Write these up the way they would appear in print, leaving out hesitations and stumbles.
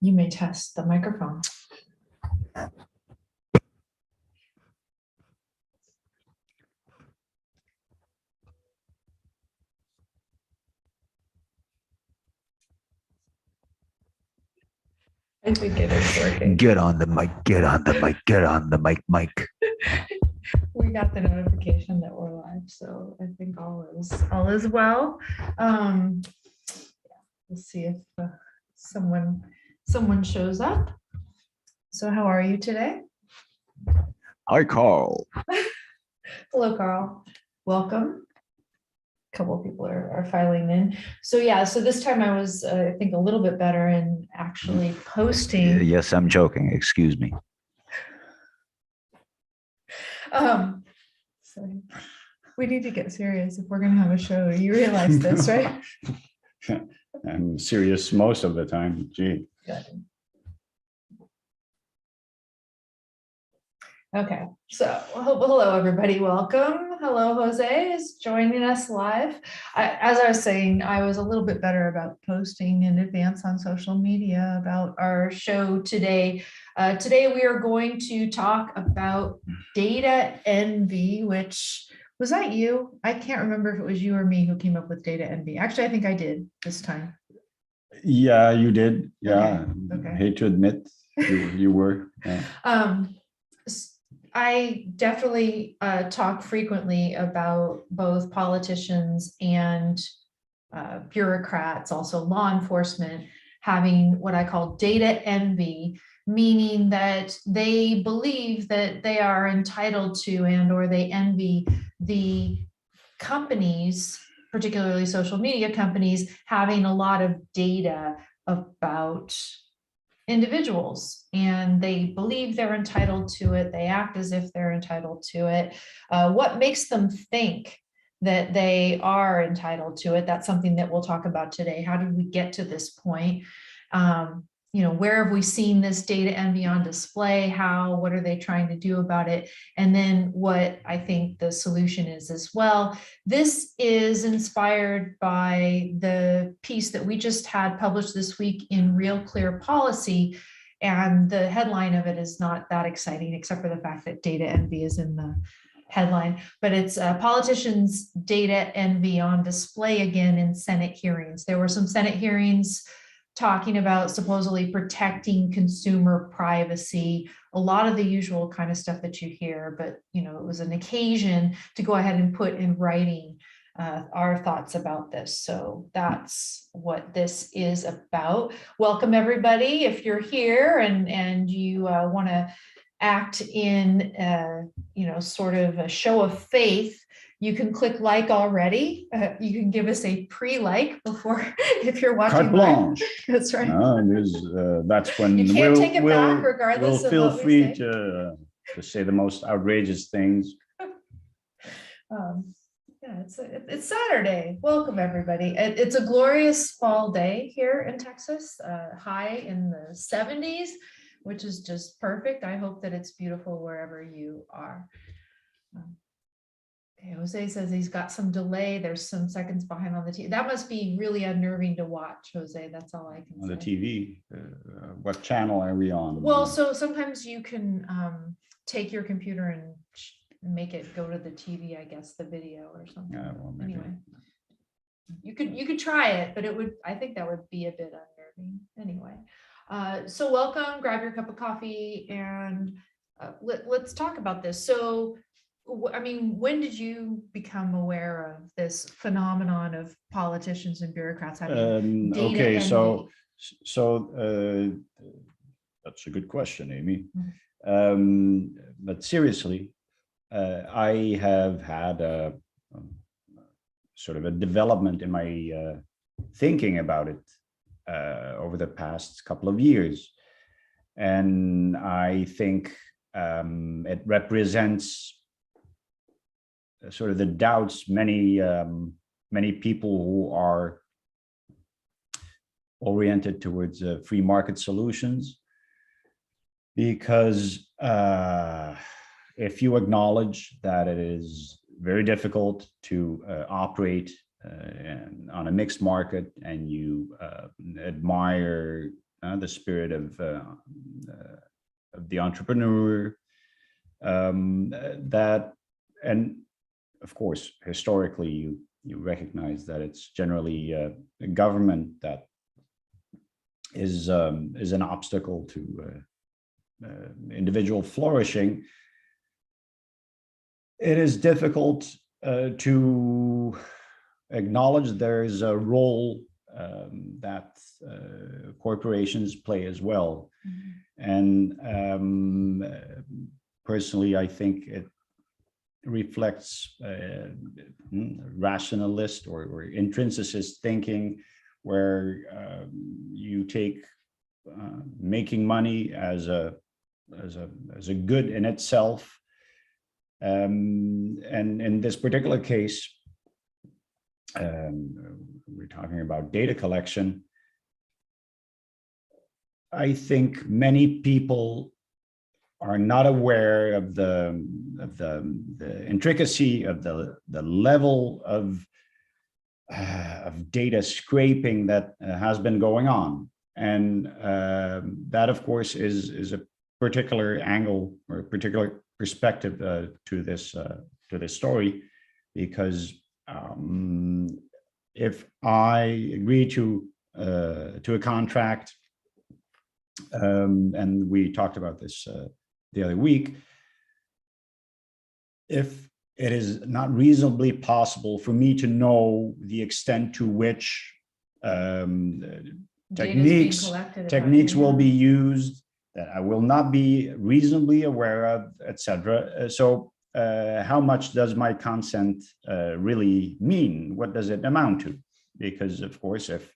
You may test the microphone. I think it is working. Get on the mic, get on the mic, get on the mic, Mike. We got the notification that we're live, so I think all is well. We'll see if someone shows up. So how are you today? Hi, Carl. Hello, Carl. Welcome. A couple of people are filing in. So yeah, so this time I was, I think, a little bit better in actually posting. Yes, I'm joking. Excuse me. So we need to get serious if we're going to have a show. You realize this, right? I'm serious most of the time. Gee. Good. Okay, so hello everybody, welcome. Hello, Jose is joining us live. As I was saying, I was a little bit better about posting in advance on social media about our show today. Today we are going to talk about data envy, which was that you? I can't remember if it was you or me who came up with data envy. Actually, I think I did this time. Yeah, you did. Yeah. Okay. Hate to admit you were. Yeah. I definitely talk frequently about both politicians and bureaucrats, also law enforcement, having what I call data envy, meaning that they believe that they are entitled to or they envy the companies, particularly social media companies, having a lot of data about individuals, and they believe they're entitled to it. They act as if they're entitled to it. What makes them think that they are entitled to it? That's something that we'll talk about today. How did we get to this point? Where have we seen this data envy on display? What are they trying to do about it? And then what I think the solution is as well. This is inspired by the piece that we just had published this week in Real Clear Policy. And the headline of it is not that exciting, except for the fact that data envy is in the headline, but it's politicians' data envy on display again in Senate hearings. There were some Senate hearings talking about supposedly protecting consumer privacy, a lot of the usual kind of stuff that you hear, but it was an occasion to go ahead and put in writing our thoughts about this. So that's what this is about. Welcome everybody. If you're here and you want to act in sort of a show of faith, you can click like already. You can give us a pre-like before if you're watching. Carte blanche. That's right. That's when you can't take it back regardless we'll of feel what free we say. to say the most outrageous things. Yeah, it's Saturday. Welcome everybody. It's a glorious fall day here in Texas, high in the 70s, which is just perfect. I hope that it's beautiful wherever you are. Okay, Jose says he's got some delay. There's some seconds behind on the TV. That must be really unnerving to watch, Jose. That's all I can say. On the TV, what channel are we on? Well, so sometimes you can take your computer and make it go to the TV, I guess, the video or something. Yeah, well, maybe. Anyway, you could try it, but I think that would be a bit unnerving. Anyway, so welcome. Grab your cup of coffee and let's talk about this. So, I mean, when did you become aware of this phenomenon of politicians and bureaucrats having data okay, envy? so that's a good question, Amy. But seriously, I have had a sort of a development in my thinking about it over the past couple of years, and I think it represents sort of the doubts many people who are oriented towards free market solutions, because if you acknowledge that it is very difficult to operate on a mixed market, and you admire the spirit of the entrepreneur, that, and of course, historically, you recognize that it's generally a government that is an obstacle to individual flourishing. It is difficult to acknowledge there is a role that corporations play as well. And personally, I think it reflects rationalist or intrinsicist thinking, where you take making money as a good in itself. And in this particular case, we're talking about data collection. I think many people are not aware of the intricacy of the level of data scraping that has been going on, and that, of course, is a particular angle or a particular perspective to this story, because if I agree to a contract, and we talked about this the other week, if it is not reasonably possible for me to know the extent to which techniques will be used that I will not be reasonably aware of, etc. So how much does my consent really mean? What does it amount to? Because, of course, if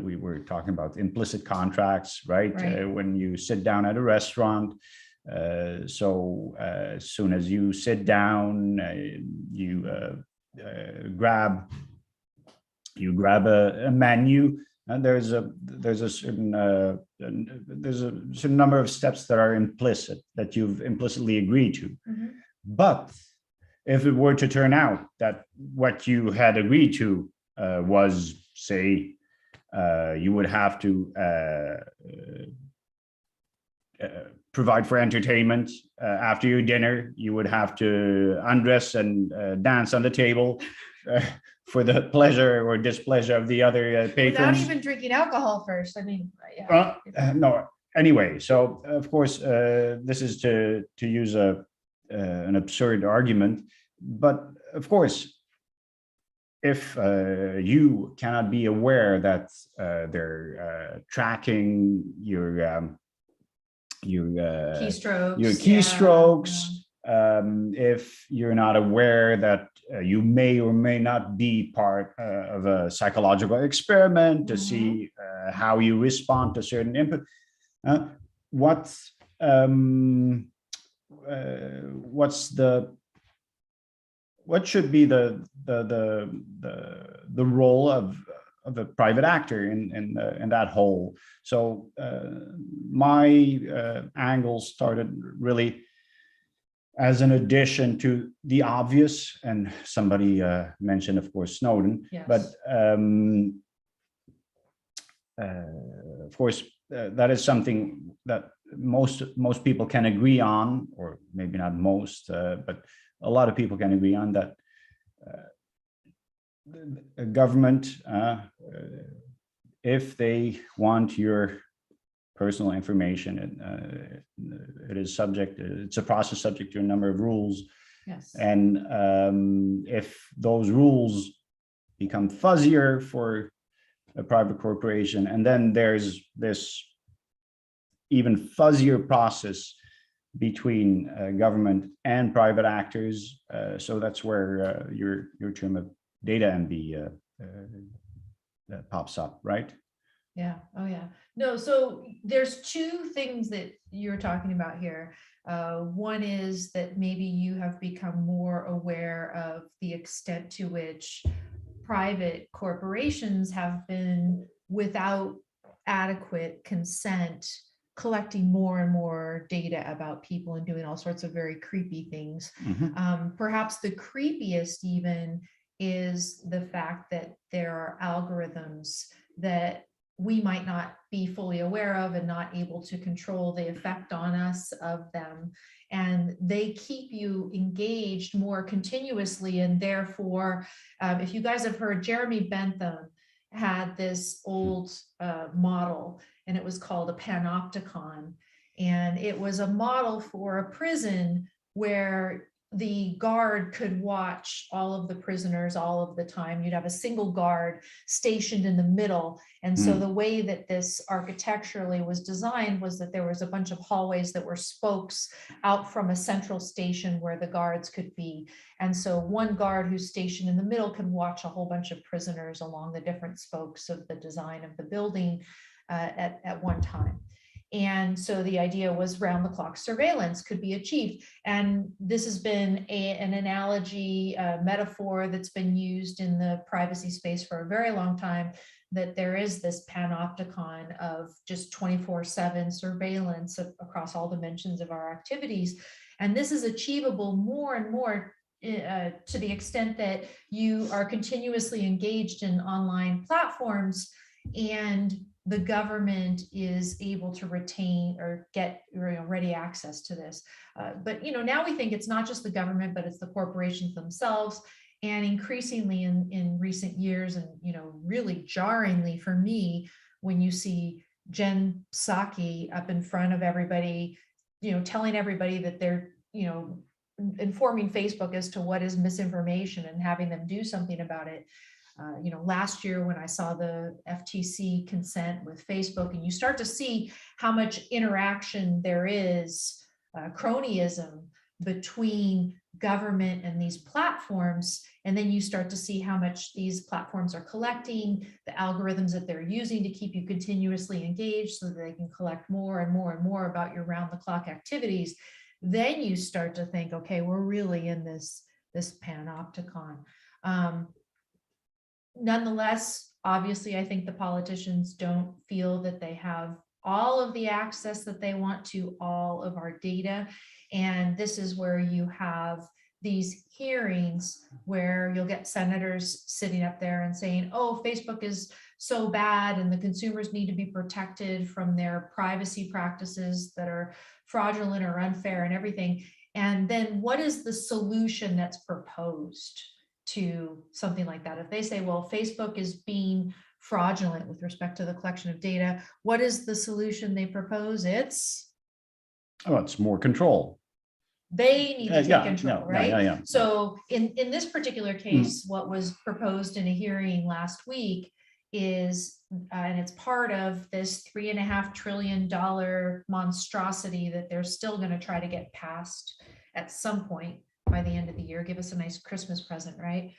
we were talking about implicit contracts, right? When you sit down at a restaurant, so as soon as you sit down, you grab a menu, and there's a certain number of steps that are implicit, that you've implicitly agreed to. But if it were to turn out that what you had agreed to was, say, you would have to provide for entertainment after your dinner, you would have to undress and dance on the table for the pleasure or displeasure of the other patrons. Without even drinking alcohol first. I mean, no. Anyway, so of course, this is to use an absurd argument, but of course, if you cannot be aware that they're tracking your keystrokes, if you're not aware that you may or may not be part of a psychological experiment to see how you respond to certain input, what should be the role of a private actor in that whole? So my angle started really as an addition to the obvious, and somebody mentioned, of course, Snowden. Yes. But of course, that is something that most people can agree on, or maybe not most, but a lot of people can agree on that. A government, if they want your personal information, it's a process subject to a number of rules. Yes. And if those rules become fuzzier for a private corporation, and then there's this even fuzzier process between government and private actors, so that's where your term of data envy pops up, right? Yeah. Oh, yeah. No, so there's two things that you're talking about here. One is that maybe you have become more aware of the extent to which private corporations have been, without adequate consent, collecting more and more data about people and doing all sorts of very creepy things. Perhaps the creepiest even is the fact that there are algorithms that we might not be fully aware of and not able to control the effect on us of them. And they keep you engaged more continuously. And therefore, if you guys have heard, Jeremy Bentham had this old model, and it was called a Panopticon. And it was a model for a prison where the guard could watch all of the prisoners all of the time. You'd have a single guard stationed in the middle. And so the way that this architecturally was designed was that there was a bunch of hallways that were spokes out from a central station where the guards could be. And so one guard who's stationed in the middle can watch a whole bunch of prisoners along the different spokes of the design of the building at one time. And so the idea was round the clock surveillance could be achieved. And this has been an analogy, metaphor that's been used in the privacy space for a very long time, that there is this panopticon of just 24/7 surveillance across all dimensions of our activities. And this is achievable more and more to the extent that you are continuously engaged in online platforms, and the government is able to retain or get ready access to this. But now we think it's not just the government, but it's the corporations themselves. And increasingly in recent years, and really jarringly for me, when you see Jen Psaki up in front of everybody, telling everybody that they're informing Facebook as to what is misinformation and having them do something about it. Last year when I saw the FTC consent with Facebook, and you start to see how much interaction there is, cronyism between government and these platforms, and then you start to see how much these platforms are collecting, the algorithms that they're using to keep you continuously engaged so that they can collect more and more and more about your round-the-clock activities. Then you start to think, okay, we're really in this panopticon. Nonetheless, obviously, I think the politicians don't feel that they have all of the access that they want to all of our data. And this is where you have these hearings where you'll get senators sitting up there and saying, oh, Facebook is so bad and the consumers need to be protected from their privacy practices that are fraudulent or unfair and everything. And then what is the solution that's proposed to something like that? If they say, well, Facebook is being fraudulent with respect to the collection of data, what is the solution they propose? It's more control. They need to take control, right? Yeah. So in this particular case, what was proposed in a hearing last week is, and it's part of this $3.5 trillion monstrosity that they're still going to try to get passed at some point by the end of the year, give us a nice Christmas present, right?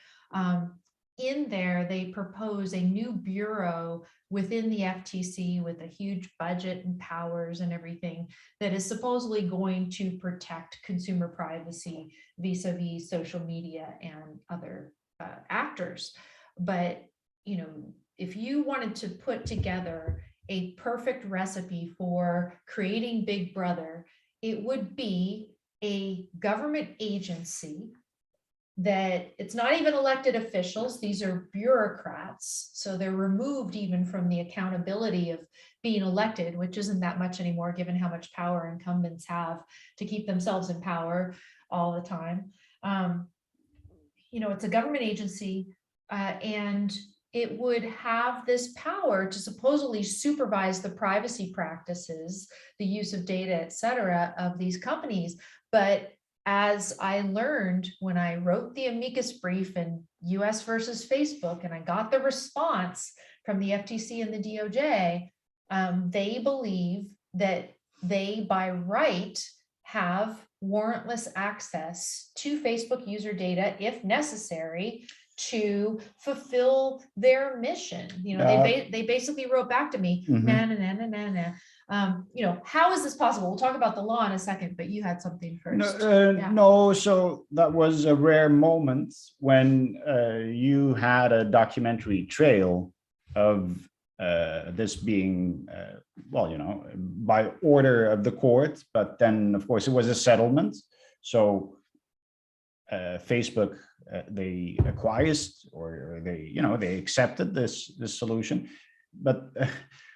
In there, they propose a new bureau within the FTC with a huge budget and powers and everything that is supposedly going to protect consumer privacy vis-a-vis social media and other actors. But, if you wanted to put together a perfect recipe for creating Big Brother, it would be a government agency that it's not even elected officials. These are bureaucrats. So they're removed even from the accountability of being elected, which isn't that much anymore, given how much power incumbents have to keep themselves in power all the time. It's a government agency, and it would have this power to supposedly supervise the privacy practices, the use of data, et cetera, of these companies. But as I learned when I wrote the amicus brief in US versus Facebook, and I got the response from the FTC and the DOJ, they believe that they, by right, have warrantless access to Facebook user data if necessary to fulfill their mission. They basically wrote back to me, how is this possible? We'll talk about the law in a second, but you had something first. No, so that was a rare moment when you had a documentary trail of this being, by order of the court, but then of course it was a settlement. So Facebook they acquiesced, or they, they accepted this solution. But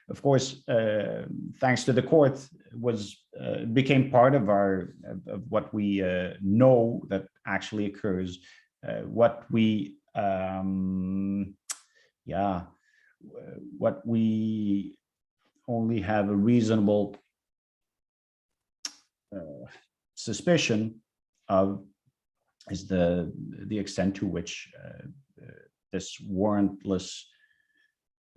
of course, thanks to the court, became part of of what we know that actually occurs, what we what we only have a reasonable suspicion of is the extent to which this warrantless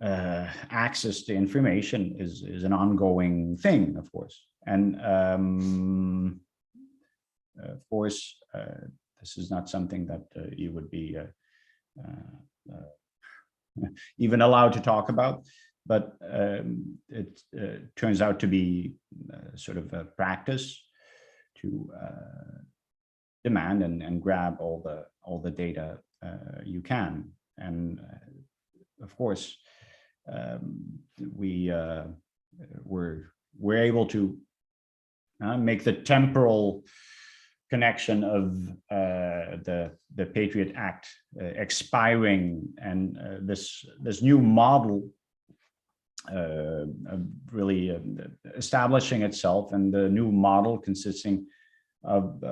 access to information is an ongoing thing, of course. And of course, this is not something that you would be even allowed to talk about, but it turns out to be sort of a practice to demand and grab all the data you can. And of course, we're able to make the temporal connection of the Patriot Act expiring, and this new model really establishing itself, and the new model consisting of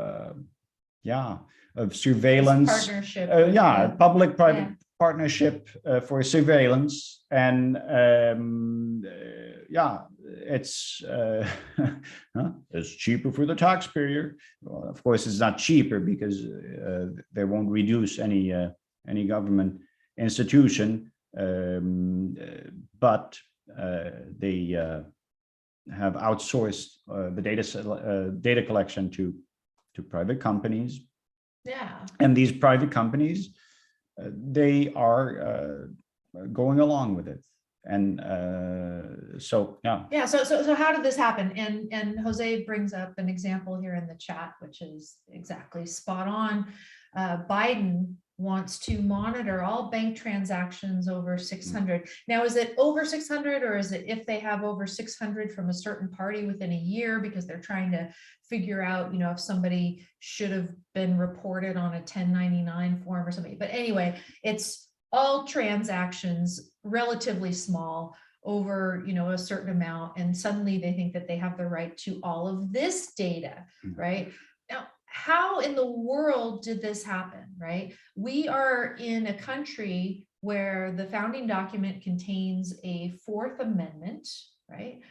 surveillance, partnership, public-private partnership for surveillance, and it's it's cheaper for the taxpayer. Well, of course, it's not cheaper, because they won't reduce any government institution, but they have outsourced the data collection to private companies. Yeah. And these private companies, they are going along with it. And so how did this happen? And Jose brings up an example here in the chat, which is exactly spot on. Biden wants to monitor all bank transactions over 600. Now, is it over 600, or is it if they have over 600 from a certain party within a year, because they're trying to figure out, if somebody should have been reported on a 1099 form or something. But anyway, it's all transactions relatively small over, a certain amount, and suddenly they think that they have the right to all of this data, right? Now, how in the world did this happen, right? We are in a country where the founding document contains a Fourth Amendment, right?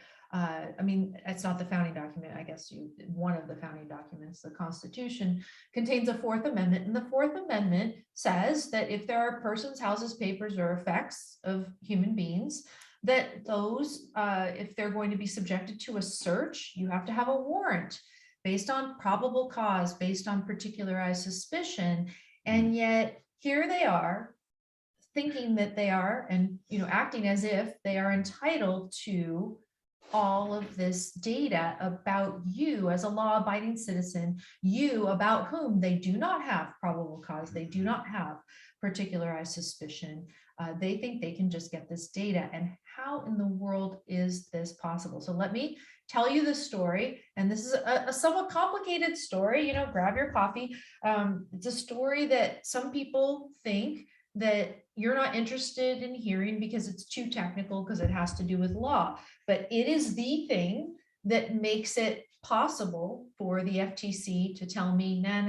It's not the founding document, I guess one of the founding documents, the Constitution, contains a Fourth Amendment. And the Fourth Amendment says that if there are persons, houses, papers, or effects of human beings, that those, if they're going to be subjected to a search, you have to have a warrant based on probable cause, based on particularized suspicion. And yet here they are thinking that they are, and acting as if they are entitled to all of this data about you as a law-abiding citizen, you about whom they do not have probable cause, they do not have particularized suspicion. They think they can just get this data. And how in the world is this possible? So let me tell you the story. And this is a somewhat complicated story, grab your coffee. It's a story that some people think that you're not interested in hearing because it's too technical, because it has to do with law. But it is the thing that makes it possible for the FTC to tell me, nah,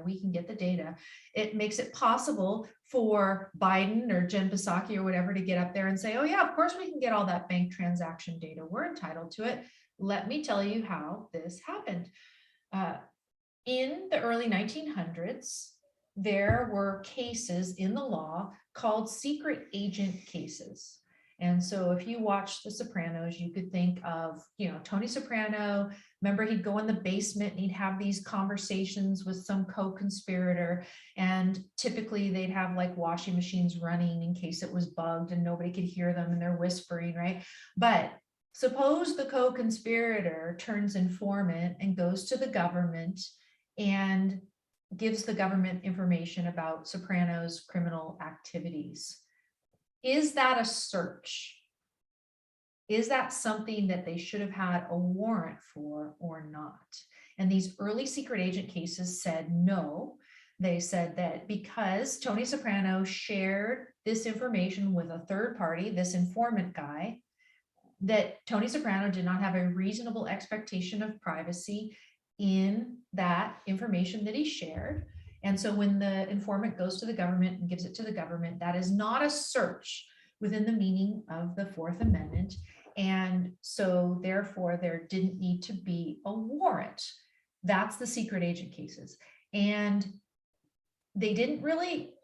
we can get the data. It makes it possible for Biden or Jen Psaki or whatever to get up there and say, oh yeah, of course we can get all that bank transaction data. We're entitled to it. Let me tell you how this happened. In the early 1900s, there were cases in the law called secret agent cases. And so if you watch The Sopranos, you could think of, Tony Soprano. Remember, he'd go in the basement and he'd have these conversations with some co-conspirator. And typically they'd have like washing machines running in case it was bugged and nobody could hear them and they're whispering, right? But suppose the co-conspirator turns informant and goes to the government and gives the government information about Soprano's criminal activities. Is that a search? Is that something that they should have had a warrant for or not? And these early secret agent cases said no, they said that because Tony Soprano shared this information with a third party, this informant guy, that Tony Soprano did not have a reasonable expectation of privacy in that information that he shared. And so when the informant goes to the government and gives it to the government, that is not a search within the meaning of the Fourth Amendment. And so therefore there didn't need to be a warrant. That's the secret agent cases. And they didn't really,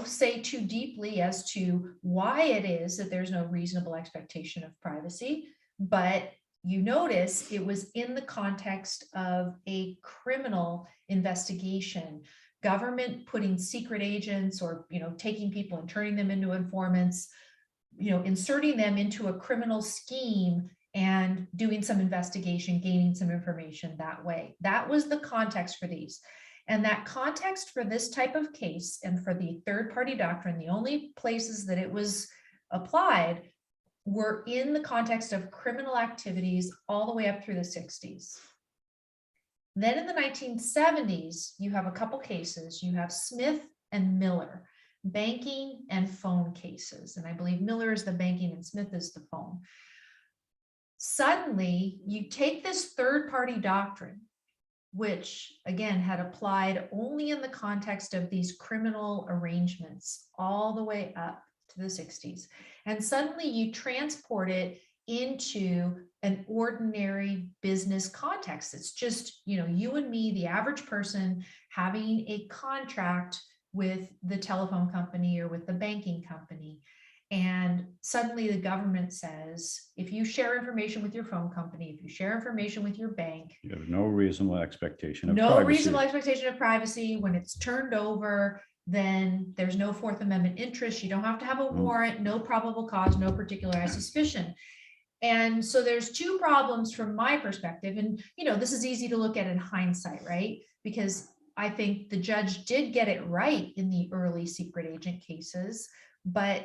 say too deeply as to why it is that there's no reasonable expectation of privacy. But you notice it was in the context of a criminal investigation, government putting secret agents or, taking people and turning them into informants, inserting them into a criminal scheme and doing some investigation, gaining some information that way. That was the context for these. And that context for this type of case and for the third-party doctrine, the only places that it was applied were in the context of criminal activities all the way up through the 60s. Then in the 1970s, you have a couple cases. You have Smith and Miller, banking and phone cases. And I believe Miller is the banking and Smith is the phone. Suddenly, you take this third-party doctrine, which again had applied only in the context of these criminal arrangements all the way up to the 60s. And suddenly you transport it into an ordinary business context. It's just, you and me, the average person, having a contract with the telephone company or with the banking company. And suddenly the government says, if you share information with your phone company, if you share information with your bank, You have no reasonable expectation of no privacy. reasonable expectation of privacy. When it's turned over, then there's no Fourth Amendment interest. You don't have to have a warrant, no probable cause, no particularized suspicion. And so there's two problems from my perspective. And, this is easy to look at in hindsight, right? Because I think the judge did get it right in the early secret agent cases, but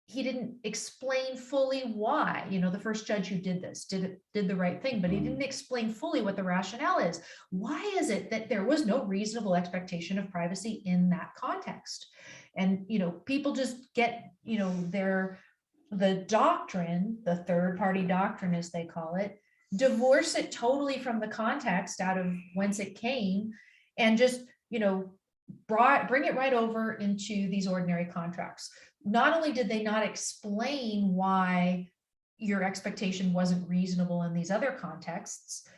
he didn't explain fully why. The first judge who did this did the right thing, but he didn't explain fully what the rationale is. Why is it that there was no reasonable expectation of privacy in that context? And people just get the doctrine, the third-party doctrine as they call it, divorce it totally from the context out of whence it came, and just bring it right over into these ordinary contracts. Not only did they not explain why your expectation wasn't reasonable in these other contexts,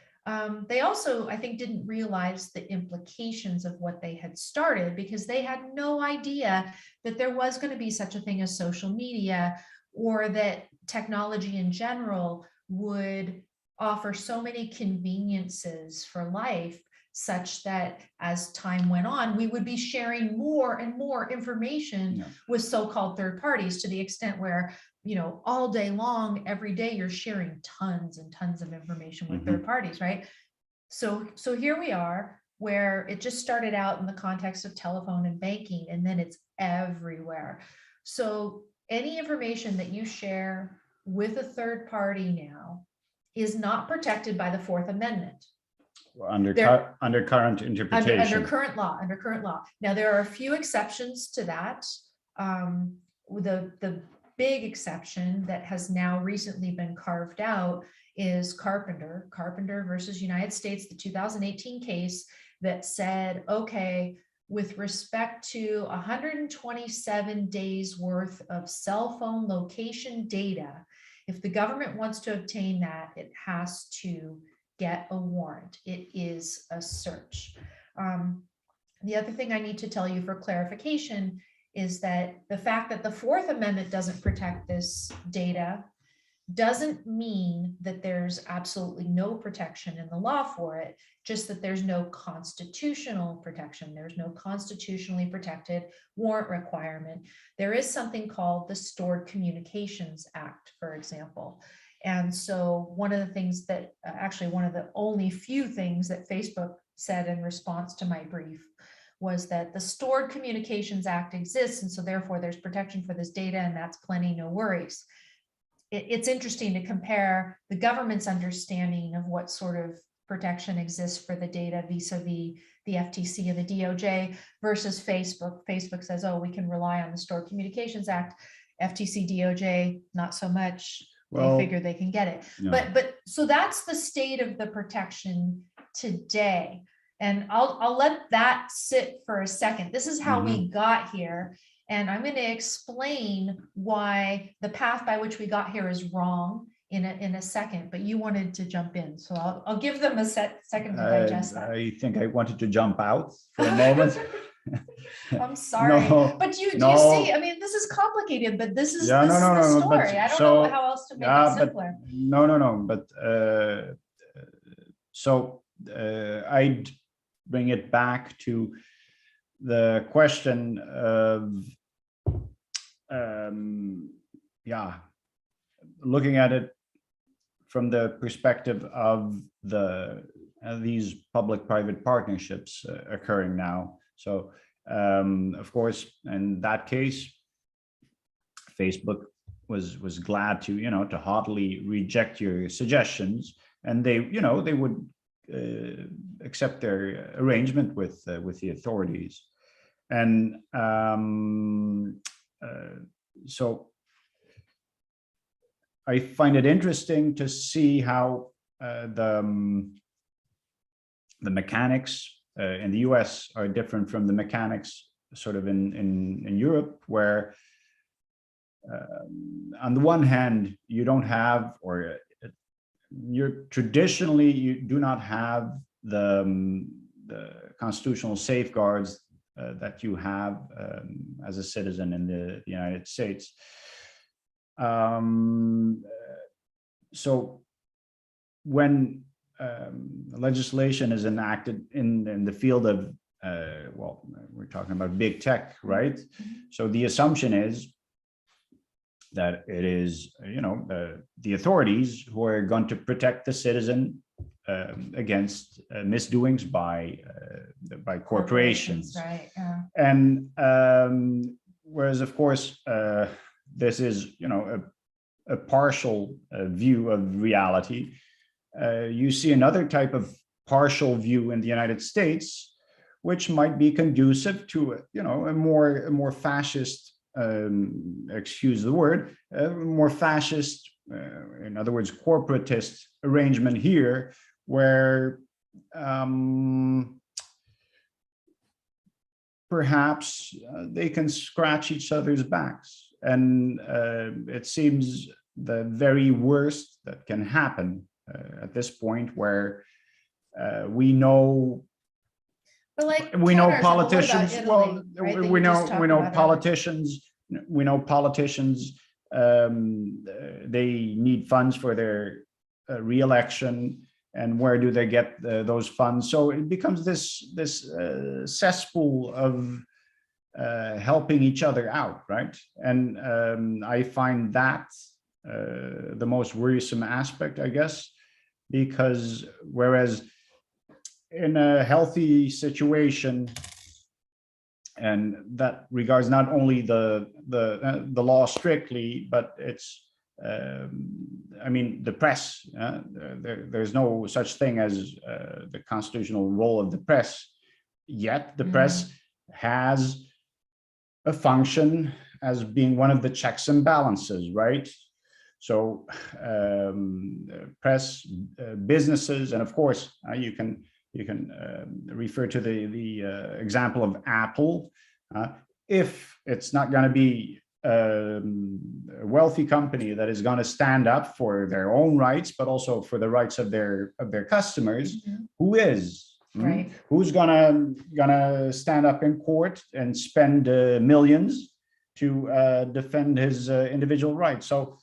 they also, I think, didn't realize the implications of what they had started, because they had no idea that there was going to be such a thing as social media, or that technology in general would offer so many conveniences for life, such that as time went on, we would be sharing more and more information with so-called third parties, to the extent where, all day long, every day, you're sharing tons and tons of information with third parties, right? So here we are, where it just started out in the context of telephone and banking, and then it's everywhere. So any information that you share with a third party now is not protected by the Fourth Amendment. Under current interpretation. Under current law. Now, there are a few exceptions to that. The big exception that has now recently been carved out is Carpenter versus United States, the 2018 case that said, okay, with respect to 127 days worth of cell phone location data, if the government wants to obtain that, it has to get a warrant. It is a search. The other thing I need to tell you for clarification is that the fact that the Fourth Amendment doesn't protect this data doesn't mean that there's absolutely no protection in the law for it, just that there's no constitutional protection. There's no constitutionally protected warrant requirement. There is something called the Stored Communications Act, for example. And so one of the things that, actually one of the only few things that Facebook said in response to my brief was that the Stored Communications Act exists, and so therefore there's protection for this data, and that's plenty, no worries. It's interesting to compare the government's understanding of what sort of protection exists for the data vis-a-vis the FTC and the DOJ versus Facebook. Facebook says, oh, we can rely on the Stored Communications Act. FTC, DOJ, not so much. Well, They figure they can get it. yeah. But so that's the state of the protection today. And I'll let that sit for a second. This is how we got here. And I'm going to explain why the path by which we got here is wrong in a second, but you wanted to jump in. So I'll give them a second to digest that. I think I wanted to jump out for a moment. I'm sorry, No, but do you no. see, I mean, this is complicated, but this is, Yeah, this is the but story. I don't so- know how else to make yeah, it but simpler. no, but so I'd bring it back to the question of looking at it from the perspective of these public-private partnerships occurring now. So of course, in that case, Facebook was glad to to hotly reject your suggestions, and they would accept their arrangement with the authorities, and so I find it interesting to see how the mechanics in the US are different from the mechanics sort of in Europe, where on the one hand, you don't have, or traditionally you do not have the constitutional safeguards that you have as a citizen in the United States. So when legislation is enacted in the field of, well, we're talking about big tech, right? So the assumption is that it is, the authorities who are going to protect the citizen against misdoings by corporations. Right. Yeah. And whereas, of course, this is, a partial view of reality. You see another type of partial view in the United States, which might be conducive to, a more fascist, excuse the word, more fascist, in other words, corporatist arrangement here, where perhaps they can scratch each other's backs. And it seems the very worst that can happen at this point, where we know, But like we know counterexample, politicians, what about well, Italy, right, that we you just know talked we know about politicians, we know politicians, they need funds for their re-election, and where do they get those funds? So it becomes this cesspool of helping each other out, right? And I find that the most worrisome aspect, I guess, because whereas in a healthy situation, and that regards not only the law strictly, but it's I mean, the press, there's no such thing as the constitutional role of the press, yet the press has a function as being one of the checks and balances, right? So press, businesses, and of course you can refer to the example of Apple. If it's not going to be a wealthy company that is going to stand up for their own rights, but also for the rights of their customers, who is? Right. Who's gonna stand up in court and spend millions to defend his individual rights? So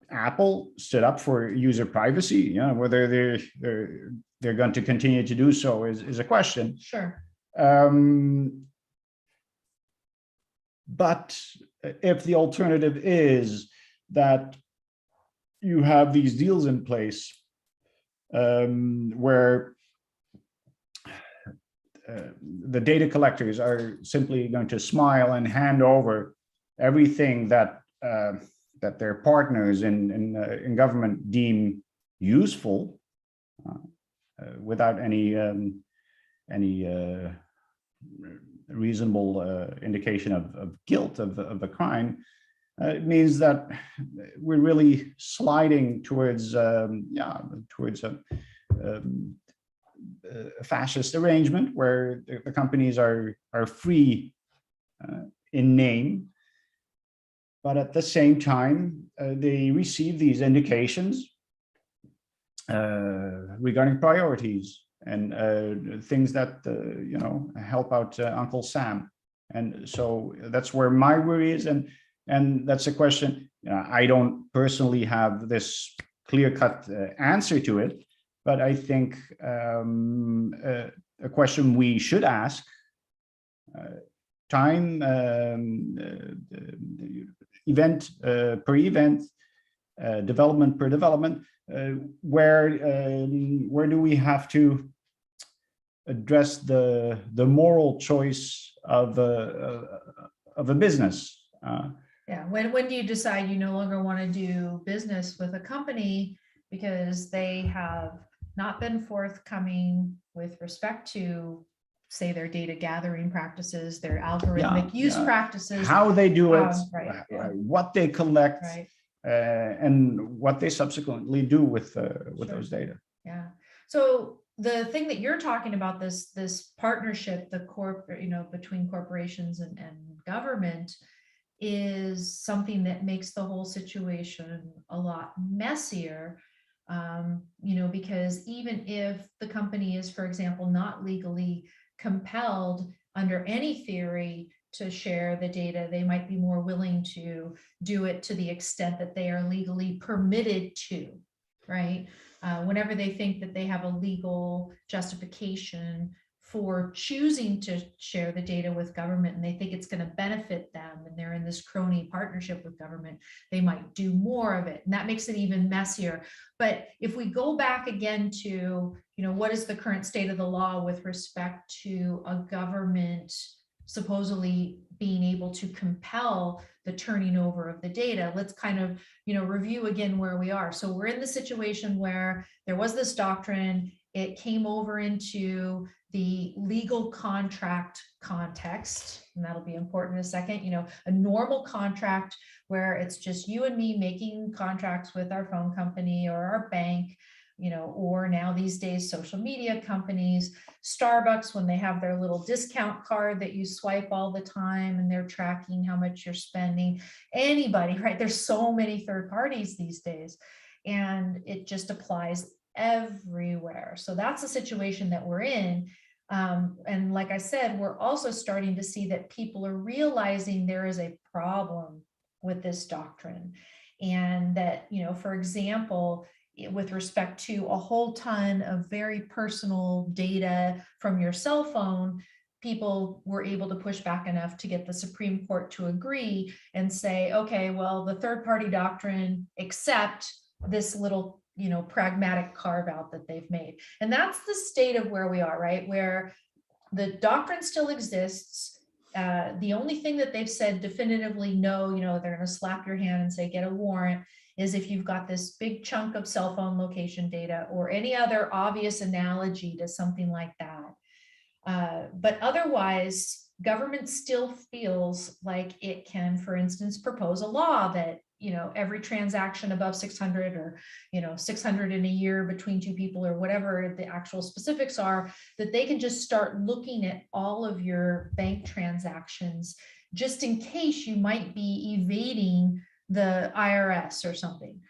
Apple stood up for user privacy. Whether they're going to continue to do so is a question. Sure. But if the alternative is that you have these deals in place where the data collectors are simply going to smile and hand over everything that that their partners in government deem useful, without any reasonable indication of guilt of the crime, it means that we're really sliding towards towards a fascist arrangement where the companies are free in name, but at the same time they receive these indications regarding priorities and things that help out Uncle Sam. And so that's where my worry is, and that's a question. I don't personally have this clear-cut answer to it, but I think a question we should ask, time, event per event, development per development, where do we have to address the moral choice of a business? Yeah, when do you decide you no longer want to do business with a company because they have not been forthcoming with respect to, say, their data gathering practices, their algorithmic use practices, how they do it, what they collect, right, and what they subsequently do with those data. Yeah. So the thing that you're talking about, this partnership, between corporations and government, is something that makes the whole situation a lot messier. Because even if the company is, for example, not legally compelled under any theory to share the data, they might be more willing to do it to the extent that they are legally permitted to, right? Whenever they think that they have a legal justification for choosing to share the data with government, and they think it's going to benefit them, and they're in this crony partnership with government, they might do more of it, and that makes it even messier. But if we go back again to, what is the current state of the law with respect to a government supposedly being able to compel the turning over of the data, let's kind of, review again where we are. So we're in the situation where there was this doctrine, it came over into the legal contract context, and that'll be important in a second. A normal contract where it's just you and me making contracts with our phone company or our bank, or now these days social media companies, Starbucks, when they have their little discount card that you swipe all the time and they're tracking how much you're spending. Anybody, right? There's so many third parties these days, and it just applies everywhere. So that's the situation that we're in. And like I said, we're also starting to see that people are realizing there is a problem with this doctrine. And that, for example, with respect to a whole ton of very personal data from your cell phone, people were able to push back enough to get the Supreme Court to agree and say, okay, well, the third party doctrine, except this little pragmatic carve out that they've made. And that's the state of where we are, right? Where the doctrine still exists. The only thing that they've said definitively no, they're going to slap your hand and say, get a warrant, is if you've got this big chunk of cell phone location data or any other obvious analogy to something like that. But otherwise, government still feels like it can, for instance, propose a law that every transaction above 600 or 600 in a year between two people or whatever the actual specifics are, that they can just start looking at all of your bank transactions just in case you might be evading the IRS or something.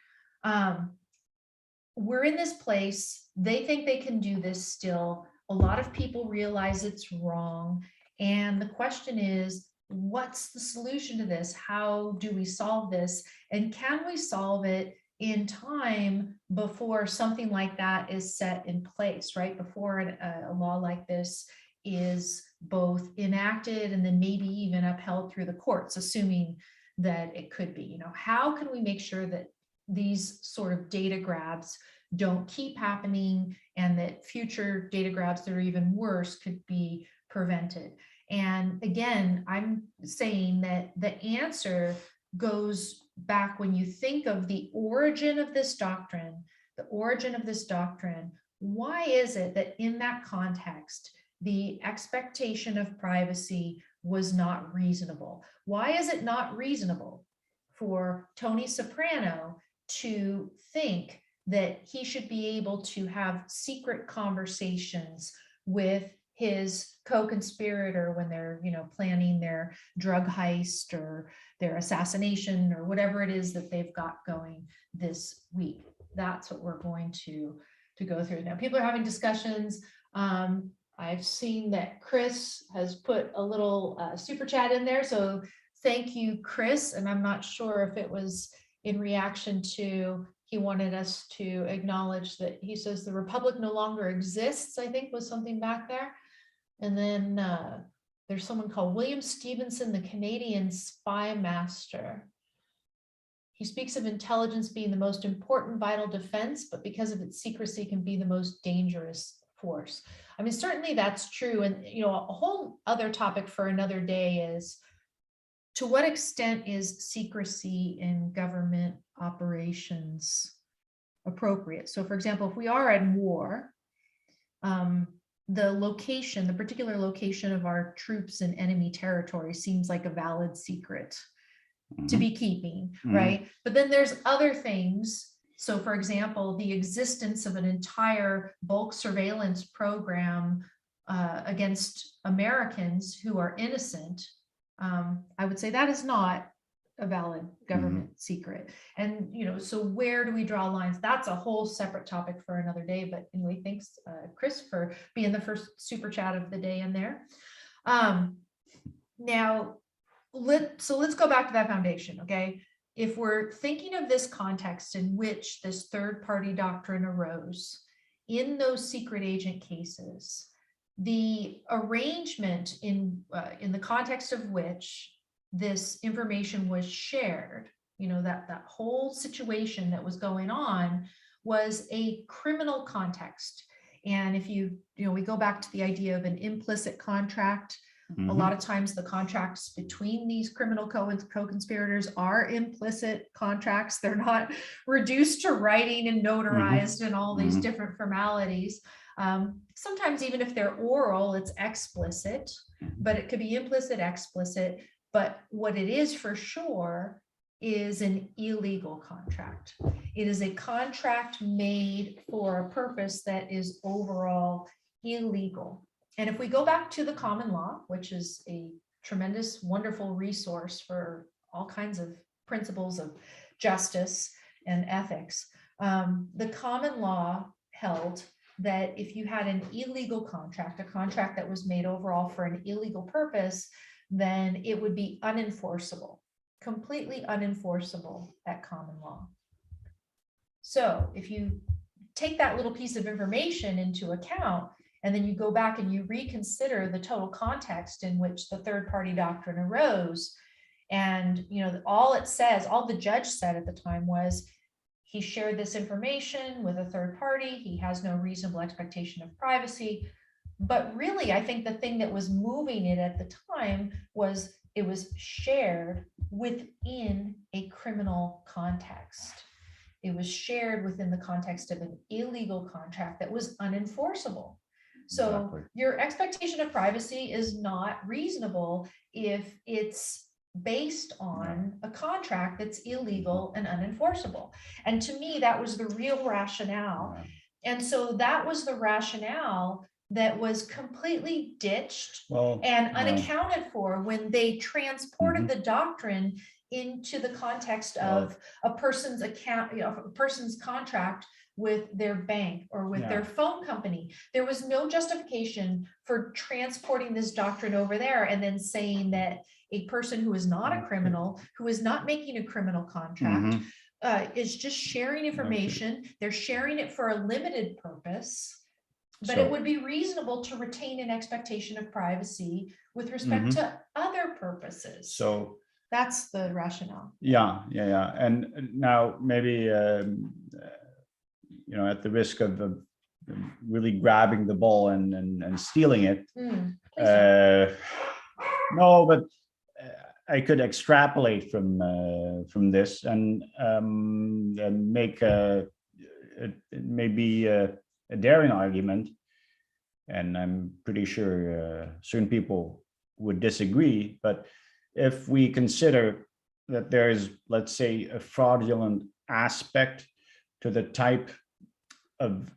We're in this place. They think they can do this still. A lot of people realize it's wrong. And the question is, what's the solution to this? How do we solve this? And can we solve it in time before something like that is set in place, right? Before a law like this is both enacted and then maybe even upheld through the courts, assuming that it could be. How can we make sure that these sort of data grabs don't keep happening and that future data grabs that are even worse could be prevented? And again, I'm saying that the answer goes back when you think of the origin of this doctrine. The origin of this doctrine why is it that in that context, the expectation of privacy was not reasonable? Why is it not reasonable for Tony Soprano to think that he should be able to have secret conversations with his co-conspirator when they're, planning their drug heist or their assassination or whatever it is that they've got going this week? That's what we're going to go through. Now, people are having discussions. I've seen that Chris has put a little super chat in there. So thank you, Chris. And I'm not sure if it was in reaction to, he wanted us to acknowledge that he says the Republic no longer exists, I think was something back there. And then there's someone called William Stevenson, the Canadian spy master. He speaks of intelligence being the most important vital defense, but because of its secrecy can be the most dangerous force. I mean, certainly that's true. And, a whole other topic for another day is, to what extent is secrecy in government operations appropriate? So for example, if we are at war, the particular location of our troops in enemy territory seems like a valid secret to be keeping, right? But then there's other things. So for example, the existence of an entire bulk surveillance program against Americans who are innocent, I would say that is not a valid government secret. And, so where do we draw lines? That's a whole separate topic for another day. But anyway, thanks, Chris, for being the first super chat of the day in there. Now, let's go back to that foundation, okay? If we're thinking of this context in which this third-party doctrine arose, in those secret agent cases, the arrangement in the context of which this information was shared, that whole situation that was going on was a criminal context. And if we go back to the idea of an implicit contract. A lot of times the contracts between these criminal co-conspirators are implicit contracts. They're not reduced to writing and notarized and all these different formalities. Sometimes even if they're oral, it's explicit, but it could be implicit, explicit. But what it is for sure is an illegal contract. It is a contract made for a purpose that is overall illegal. And if we go back to the common law, which is a tremendous, wonderful resource for all kinds of principles of justice and ethics, the common law held that if you had an illegal contract, a contract that was made overall for an illegal purpose, then it would be unenforceable, completely unenforceable at common law. So if you take that little piece of information into account, and then you go back and you reconsider the total context in which the third-party doctrine arose. And, all the judge said at the time was, he shared this information with a third party. He has no reasonable expectation of privacy. But really, I think the thing that was moving it at the time was it was shared within a criminal context. It was shared within the context of an illegal contract that was unenforceable. So Exactly. your expectation of privacy is not reasonable if it's based on a contract that's illegal and unenforceable. And to me, that was the real rationale. And so that was the rationale that was completely ditched and unaccounted for when they transported the doctrine into the context of a person's account, a person's contract with their bank or with their phone company. There was no justification for transporting this doctrine over there and then saying that a person who is not a criminal, who is not making a criminal contract, is just sharing information. They're sharing it for a limited purpose, but it would be reasonable to retain an expectation of privacy with respect to other purposes. So that's the rationale. Yeah. And now maybe, at the risk of really grabbing the ball and stealing it. No, but I could extrapolate from this and make maybe a daring argument, and I'm pretty sure certain people would disagree, but if we consider that there's, let's say, a fraudulent aspect to the type of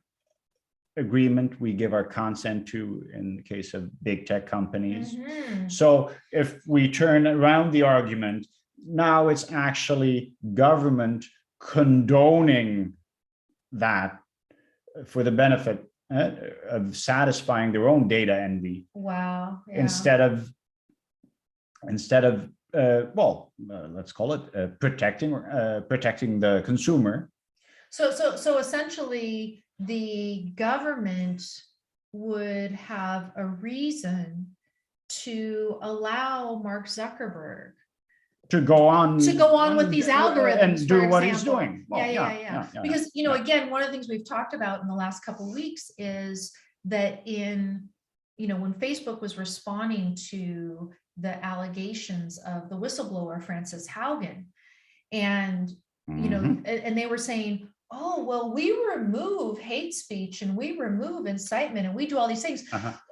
agreement we give our consent to in the case of big tech companies. Mhm. So if we turn around the argument, now it's actually government condoning that for the benefit of satisfying their own data envy, Wow. Yeah. instead of let's call it protecting the consumer. So essentially, the government would have a reason to allow Mark Zuckerberg to go on with these algorithms and do for what he's example. doing. Well, Yeah. Because, again, one of the things we've talked about in the last couple of weeks is that when Facebook was responding to the allegations of the whistleblower, Frances Haugen, and, and they were saying, oh, well, we remove hate speech and we remove incitement and we do all these things.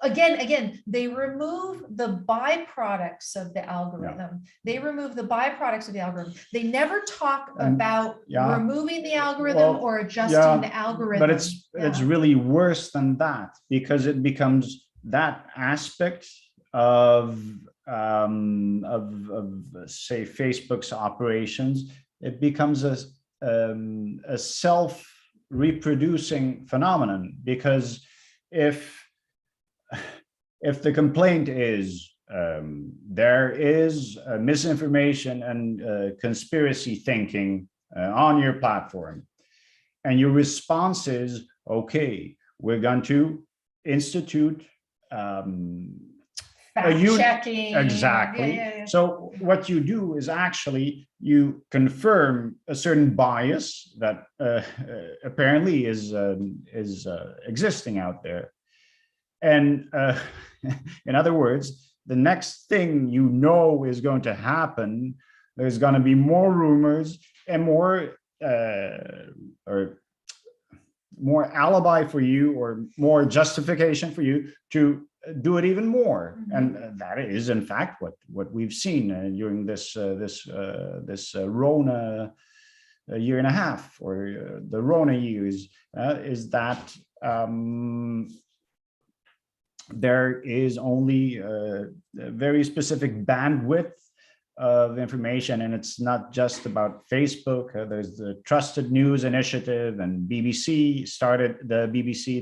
Again, they remove the byproducts of the algorithm. They remove the byproducts of the algorithm. They never talk about removing the algorithm or adjusting the algorithm. But it's really worse than that, because it becomes that aspect of say Facebook's operations. It becomes a self-reproducing phenomenon, because if the complaint is there is misinformation and conspiracy thinking on your platform, and your response is, okay, we're going to institute fact-checking. Exactly. So what you do is actually you confirm a certain bias that apparently is existing out there. And in other words, the next thing is going to happen, there's going to be more rumors and more alibi for you, or more justification for you to do it even more. And that is in fact what we've seen during this Rona year and a half, or the Rona years, is that there is only a very specific bandwidth of information, and it's not just about Facebook. There's the Trusted News Initiative, and BBC,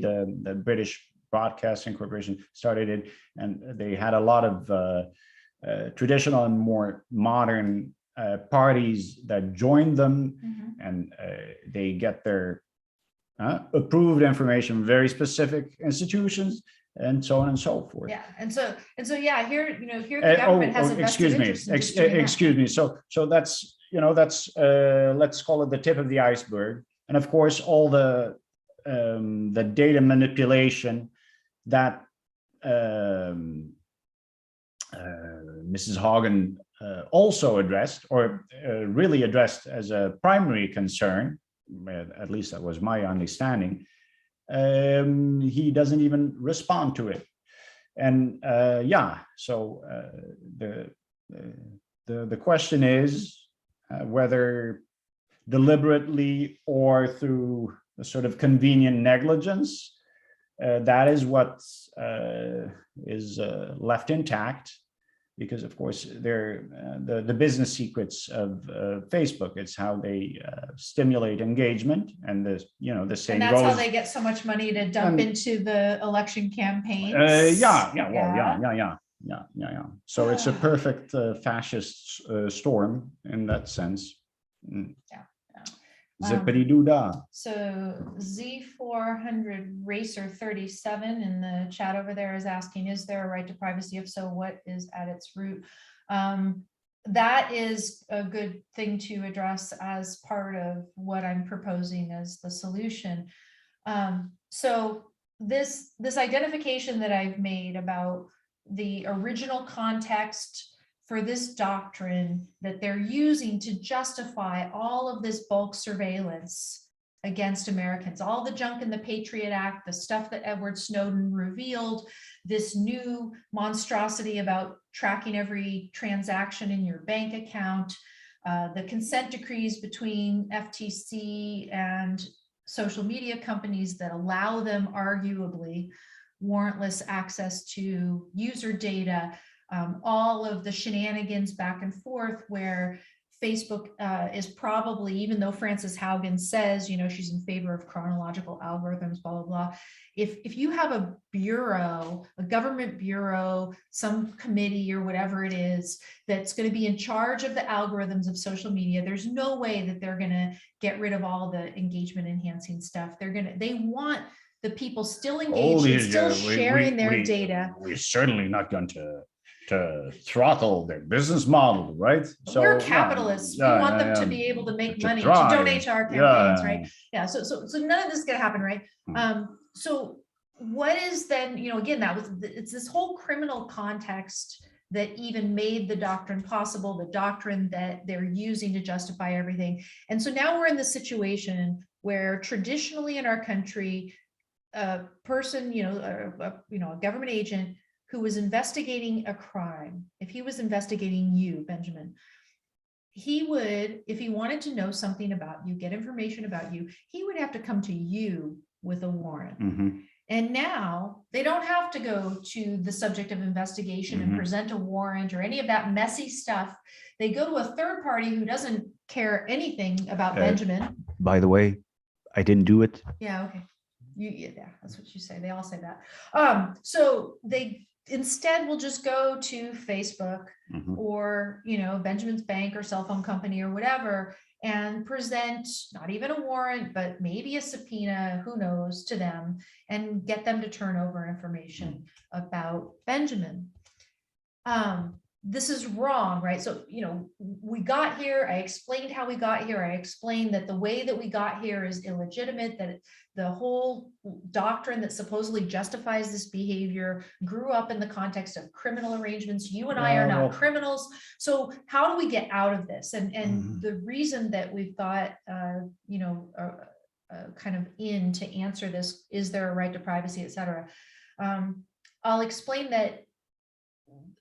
the British Broadcasting Corporation, started it, and they had a lot of traditional and more modern parties that joined them, and they get their approved information from very specific institutions, and so on and so forth. And so here the government has a vested interest in just doing that. Excuse me. So that's let's call it the tip of the iceberg, and of course all the data manipulation that Mrs. Haugen also addressed, or really addressed as a primary concern. At least that was my understanding. He doesn't even respond to it, and so the question is whether deliberately or through a sort of convenient negligence, that is what is left intact. Because of course they're the business secrets of Facebook. It's how they stimulate engagement, and the same. And that's how they get so much money to dump into the election campaigns. So it's a perfect fascist storm in that sense. Zippity-doo-dah. So Z400 Racer 37 in the chat over there is asking, is there a right to privacy? If so, what is at its root? That is a good thing to address as part of what I'm proposing as the solution. So this identification that I've made about the original context for this doctrine that they're using to justify all of this bulk surveillance against Americans, all the junk in the Patriot Act, the stuff that Edward Snowden revealed, this new monstrosity about tracking every transaction in your bank account, the consent decrees between FTC and social media companies that allow them arguably warrantless access to user data, all of the shenanigans back and forth where Facebook is probably, even though Frances Haugen says, she's in favor of chronological algorithms, blah, blah, blah. If you have a bureau, a government bureau, some committee or whatever it is, that's going to be in charge of the algorithms of social media, there's no way that they're going to get rid of all the engagement enhancing stuff. They want the people still engaged and still sharing their data. We're certainly not going to throttle their business model, right? So we're capitalists. We want them to be able to make money, to donate to our campaigns, right? Yeah. So none of this is going to happen, right? So what is then, again, it's this whole criminal context that even made the doctrine possible, the doctrine that they're using to justify everything. And so now we're in the situation where traditionally in our country, a person, a government agent who was investigating a crime, if he was investigating you, Benjamin, he would, if he wanted to know something about you, get information about you, he would have to come to you with a warrant. And now they don't have to go to the subject of investigation and present a warrant or any of that messy stuff. They go to a third party who doesn't care anything about Benjamin. By the way, I didn't do it. Yeah, okay. Yeah, that's what you say. They all say that. So they instead will just go to Facebook or, Benjamin's bank or cell phone company or whatever, and present not even a warrant, but maybe a subpoena, who knows, to them, and get them to turn over information about Benjamin. This is wrong, right? So, we got here, I explained how we got here. I explained that the way that we got here is illegitimate, that the whole doctrine that supposedly justifies this behavior grew up in the context of criminal arrangements. You and I are not criminals. So how do we get out of this? And the reason that we've got, kind of to answer this, is there a right to privacy, et cetera? I'll explain that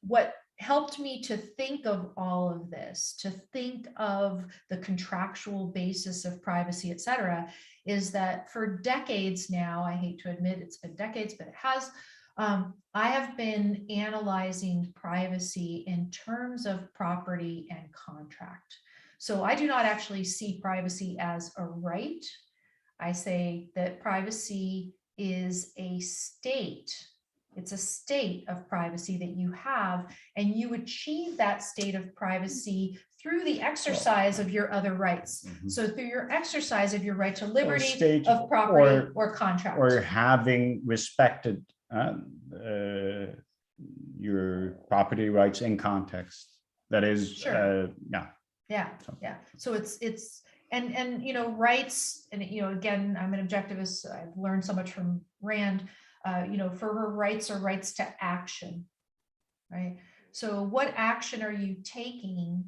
what helped me to think of all of this, to think of the contractual basis of privacy, et cetera, is that for decades now, I hate to admit it's been decades, but it has, I have been analyzing privacy in terms of property and contract. So I do not actually see privacy as a right. I say that privacy is a state. It's a state of privacy that you have, and you achieve that state of privacy through the exercise of your other rights. So through your exercise of your right to liberty, of property, or contract. Or having respected your property rights in context. That is, sure. Yeah. So it's and rights, and again, I'm an objectivist. I've learned so much from Rand. For her rights are rights to action, right? So what action are you taking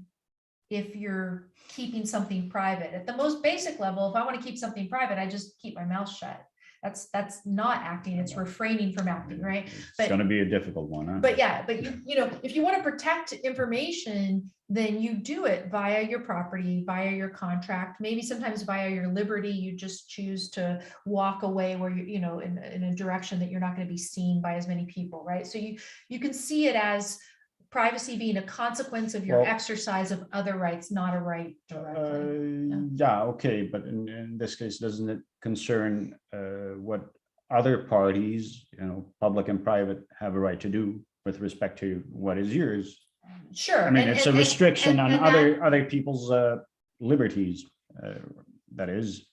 if you're keeping something private? At the most basic level, if I want to keep something private, I just keep my mouth shut. That's not acting, it's refraining from acting, right? It's going to be a difficult one. Huh? But yeah, but if you want to protect information, then you do it via your property, via your contract, maybe sometimes via your liberty. You just choose to walk away where in a direction that you're not going to be seen by as many people, right? So you can see it as privacy being a consequence of your exercise of other rights, not a right directly. Okay, but in this case, doesn't it concern what other parties, public and private, have a right to do with respect to what is yours? Sure. I mean, it's a restriction on other people's liberties. That is,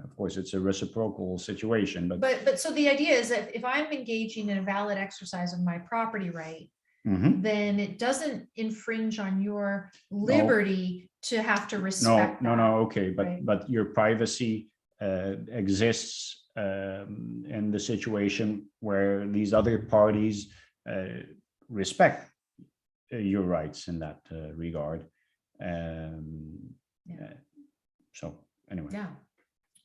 of course, it's a reciprocal situation. But so the idea is that if I'm engaging in a valid exercise of my property right, then it doesn't infringe on your liberty to have to respect. No, okay, but your privacy exists in the situation where these other parties respect your rights in that regard. So anyway. Yeah.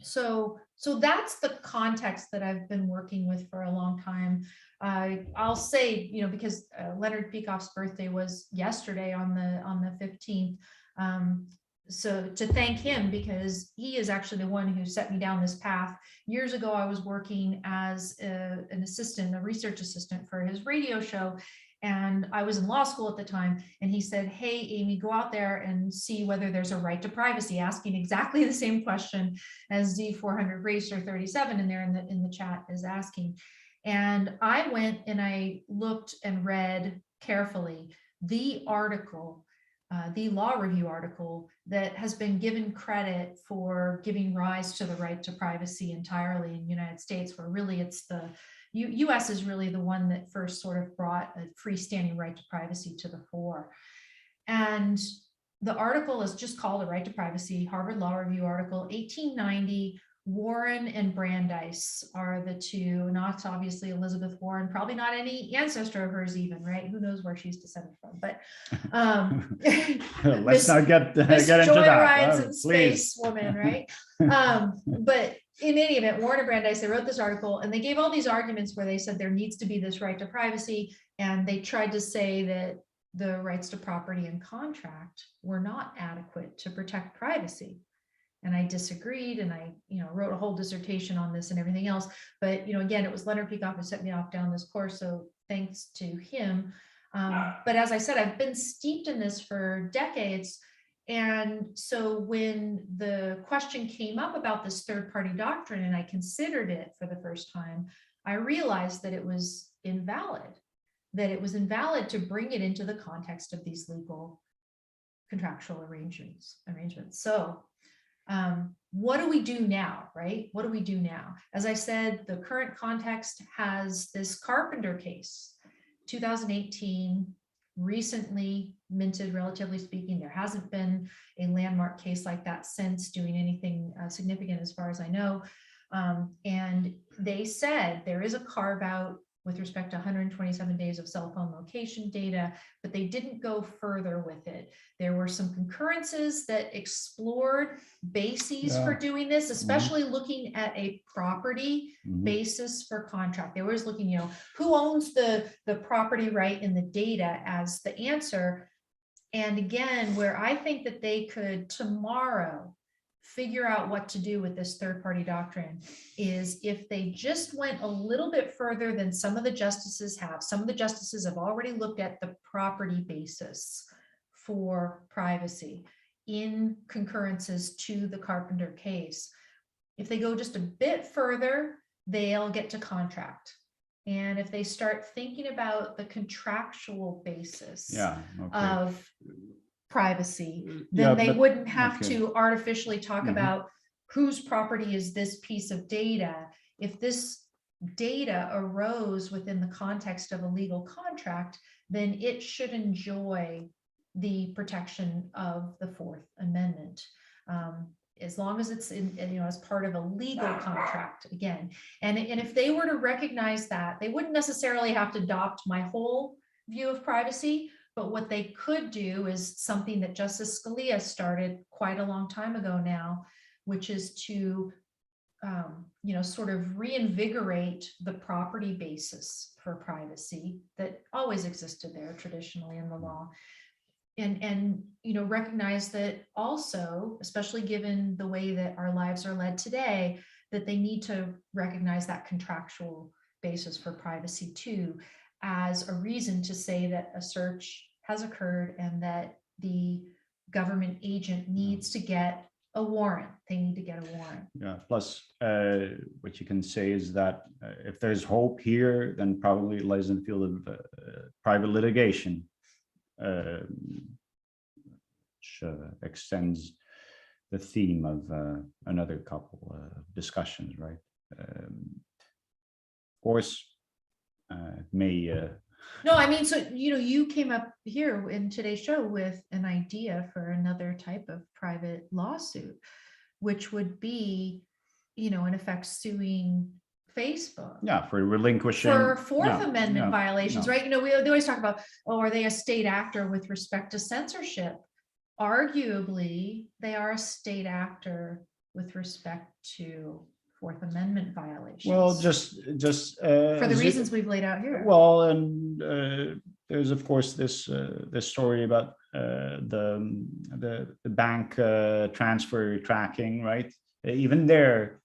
So that's the context that I've been working with for a long time. I'll say, because Leonard Peikoff's birthday was yesterday on the 15th. So to thank him, because he is actually the one who set me down this path. Years ago, I was working as a research assistant for his radio show. And I was in law school at the time, and he said, "Hey, Amy, go out there and see whether there's a right to privacy," asking exactly the same question as Z400 Racer 37 in there in the chat is asking. And I went and I looked and read carefully the article, the law review article that has been given credit for giving rise to the right to privacy entirely in the United States, where really it's the US is really the one that first sort of brought a freestanding right to privacy to the fore. And the article is just called A Right to Privacy, Harvard Law Review article, 1890. Warren and Brandeis are the two, not obviously Elizabeth Warren, probably not any ancestor of hers even, right? Who knows where she's descended from, but let's not get into Joyrides that. and Space Woman, right? But in any event, Warren and Brandeis, they wrote this article and they gave all these arguments where they said there needs to be this right to privacy, and they tried to say that the rights to property and contract were not adequate to protect privacy. And I disagreed, and I, wrote a whole dissertation on this and everything else. But, again, it was Leonard Peikoff who set me off down this course. So thanks to him. But as I said, I've been steeped in this for decades. And so when the question came up about this third-party doctrine, and I considered it for the first time, I realized that it was invalid to bring it into the context of these legal contractual arrangements. So what do we do now, right? What do we do now? As I said, the current context has this Carpenter case, 2018, recently minted, relatively speaking. There hasn't been a landmark case like that since, doing anything significant as far as I know. And they said there is a carve out with respect to 127 days of cell phone location data, but they didn't go further with it. There were some concurrences that explored bases for doing this, especially looking at a property basis for contract. They were always looking, who owns the property right in the data as the answer. And again, where I think that they could tomorrow figure out what to do with this third-party doctrine is if they just went a little bit further than some of the justices have. Some of the justices have already looked at the property basis for privacy in concurrences to the Carpenter case. If they go just a bit further, they'll get to contract. And if they start thinking about the contractual basis of privacy, then they wouldn't have to artificially talk about whose property is this piece of data. If this data arose within the context of a legal contract, then it should enjoy the protection of the Fourth Amendment, as long as it's in, as part of a legal contract again. And if they were to recognize that, they wouldn't necessarily have to adopt my whole view of privacy. But what they could do is something that Justice Scalia started quite a long time ago now, which is to, sort of reinvigorate the property basis for privacy that always existed there traditionally in the law. And recognize that also, especially given the way that our lives are led today, that they need to recognize that contractual basis for privacy too, as a reason to say that a search has occurred and that the government agent needs to get a warrant. They need to get a warrant. Yeah. Plus, what you can say is that if there's hope here, then probably it lies in the field of private litigation, which extends the theme of another couple discussions, right? Of course, No, I mean, so, you came up here in today's show with an idea for another type of private lawsuit, which would be, in effect, suing Facebook. Yeah, for relinquishing. For Fourth Amendment violations, right? They always talk about, are they a state actor with respect to censorship? Arguably, they are a state actor with respect to Fourth Amendment violations. Well, just For the reasons we've laid out here. Well, and there's of course this this story about the bank transfer tracking, right? Even there,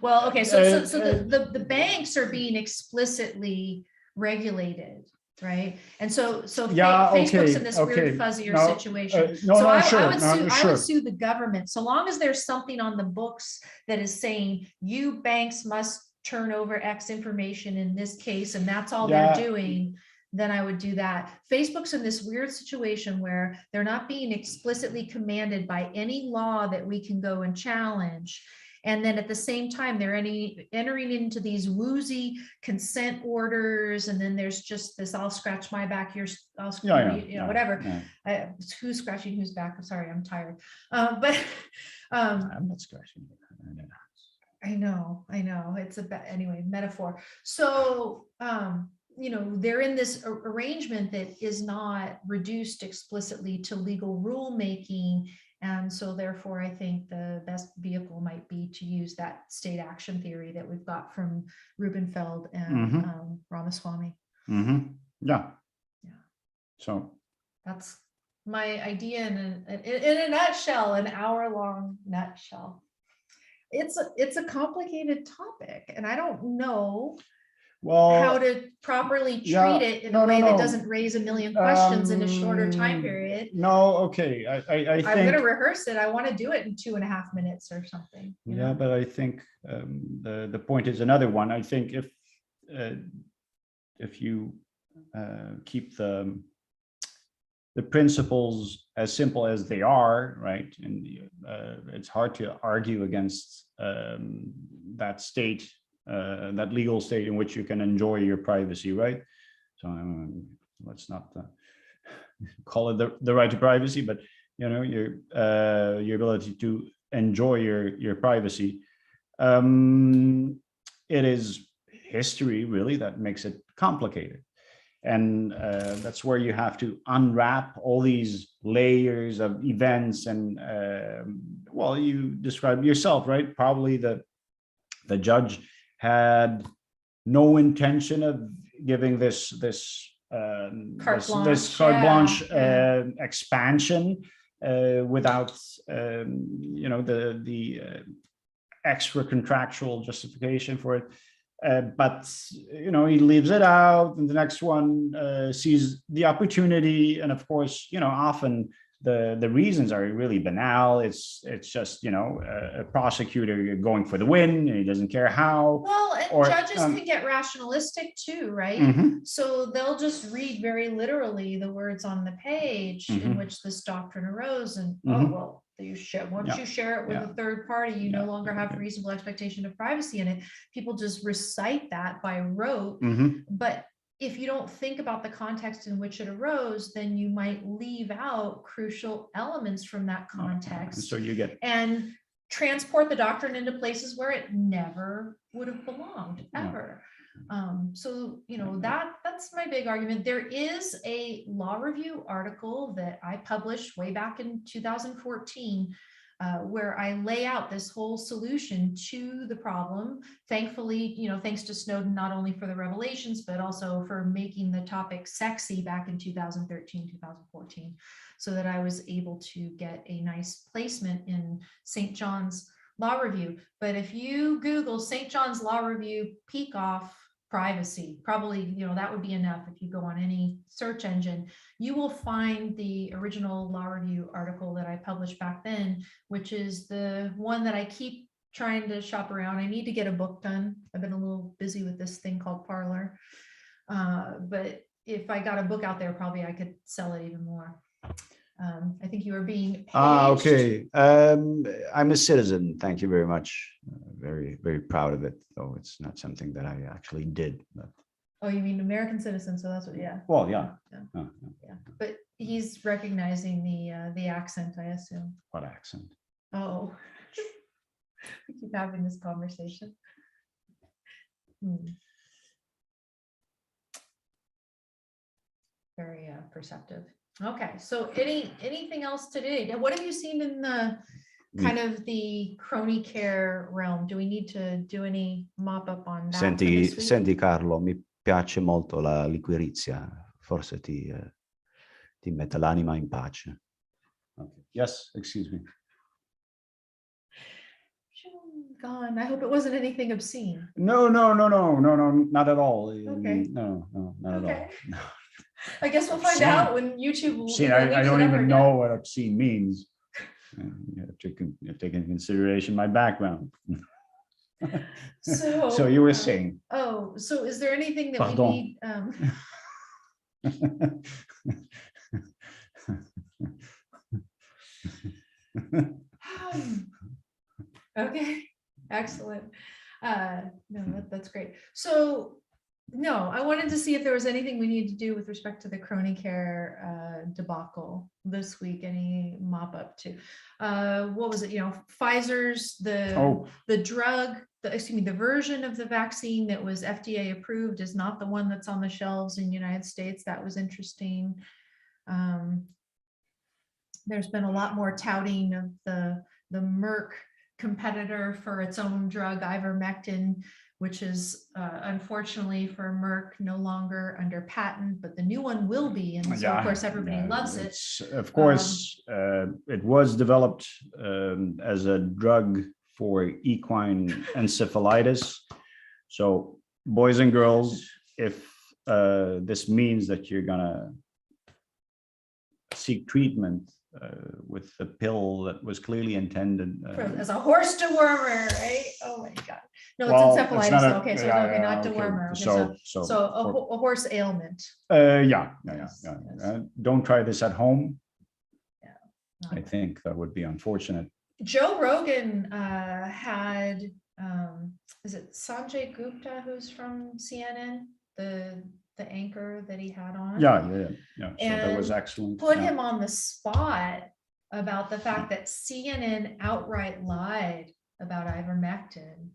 Well, okay, so the banks are being explicitly regulated, right? And so Yeah, Facebook's okay, in this okay. weird fuzzier No, situation. no, So no, I sure, would no, sue, I sure. would sue the government, so long as there's something on the books that is saying you banks must turn over X information in this case, and that's all Yeah. they're doing, then I would do that. Facebook's in this weird situation where they're not being explicitly commanded by any law that we can go and challenge. And then at the same time, they're entering into these woozy consent orders. And then there's just this, I'll scratch my back, I'll whatever. Yeah. Who's scratching whose back? I'm sorry, I'm tired. But I'm not scratching. I know. It's anyway, metaphor. So, they're in this arrangement that is not reduced explicitly to legal rulemaking. And so therefore, I think the best vehicle might be to use that state action theory that we've got from Rubenfeld and Ramaswamy. Yeah. Yeah. So that's my idea in a nutshell, an hour-long nutshell. It's a complicated topic, and I don't know how to properly treat it in a way that doesn't raise a million questions in a shorter time period. No, okay. I think I'm going to rehearse it. I want to do it in 2.5 minutes or something. Yeah, but I think the point is another one. I think if you keep the principles as simple as they are, right, and it's hard to argue against that state, that legal state in which you can enjoy your privacy, right? So let's not call it the right to privacy, but your ability to enjoy your privacy. It is history really that makes it complicated. And that's where you have to unwrap all these layers of events. And well, you described yourself, right? Probably the judge had no intention of giving this carte blanche expansion without the extra contractual justification for it. But he leaves it out, and the next one sees the opportunity, and of course, often the reasons are really banal. It's just a prosecutor going for the win, and he doesn't care how. Well, and judges can get rationalistic too, right? So they'll just read very literally the words on the page in which this doctrine arose, and oh well. You share once you share it with a third party, you no longer have reasonable expectation of privacy in it. People just recite that by rote. But if you don't think about the context in which it arose, then you might leave out crucial elements from that context. So you get and transport the doctrine into places where it never would have belonged ever. So that's my big argument. There is a law review article that I published way back in 2014 where I lay out this whole solution to the problem. Thankfully, thanks to Snowden, not only for the revelations, but also for making the topic sexy back in 2013, 2014, so that I was able to get a nice placement in St. John's Law Review. But if you Google St. John's Law Review peek off privacy, probably, that would be enough. If you go on any search engine, you will find the original Law Review article that I published back then, which is the one that I keep trying to shop around. I need to get a book done. I've been a little busy with this thing called Parler. But if I got a book out there, probably I could sell it even more. I think you are being paged. Okay. I'm a citizen. Thank you very much. Very, very proud of it, though it's not something that I actually did. But... Oh, you mean American citizen? So that's what, Well, yeah. But he's recognizing the accent, I assume. What accent? Oh, we keep having this conversation. Very perceptive. Okay, so anything else today? What have you seen in the kind of the crony care realm. Do we need to do any mop up on that for Senti, this week? senti Carlo, mi piace molto la liquirizia, forse ti mette l'anima in pace. Okay. Yes, excuse me. Gone. I hope it wasn't anything obscene. No, not at all. Okay. No, not at all. Okay. No. I guess we'll find Obscene. out when YouTube. Obscene, either I leaves don't it up or even not. know what obscene means. You have to take into consideration my background. So, So you were saying. Oh, so is there anything that Pardon. we need? Okay, excellent. No, that's great. So, no, I wanted to see if there was anything we need to do with respect to the crony care debacle this week, any mop up to. What was it, Pfizer's, the drug, the version of the vaccine that was FDA approved is not the one that's on the shelves in the United States. That was interesting. There's been a lot more touting of the Merck competitor for its own drug, ivermectin, which is unfortunately for Merck no longer under patent, but the new one will be. And so of course everybody loves it. Of course, it was developed as a drug for equine encephalitis. So boys and girls, if this means that you're gonna seek treatment with the pill that was clearly intended As a horse dewormer, right? Oh my God. No, well, it's encephalitis. not a- Okay, so yeah, okay, not okay. dewormer. Okay, So so a horse ailment. yeah. Yes. Don't try this at home. Yeah. I think that would be unfortunate. Joe Rogan had, is it Sanjay Gupta, who's from CNN, the anchor that he had on? Yeah. So that was And excellent. Put yeah. him on the spot about the fact that CNN outright lied about ivermectin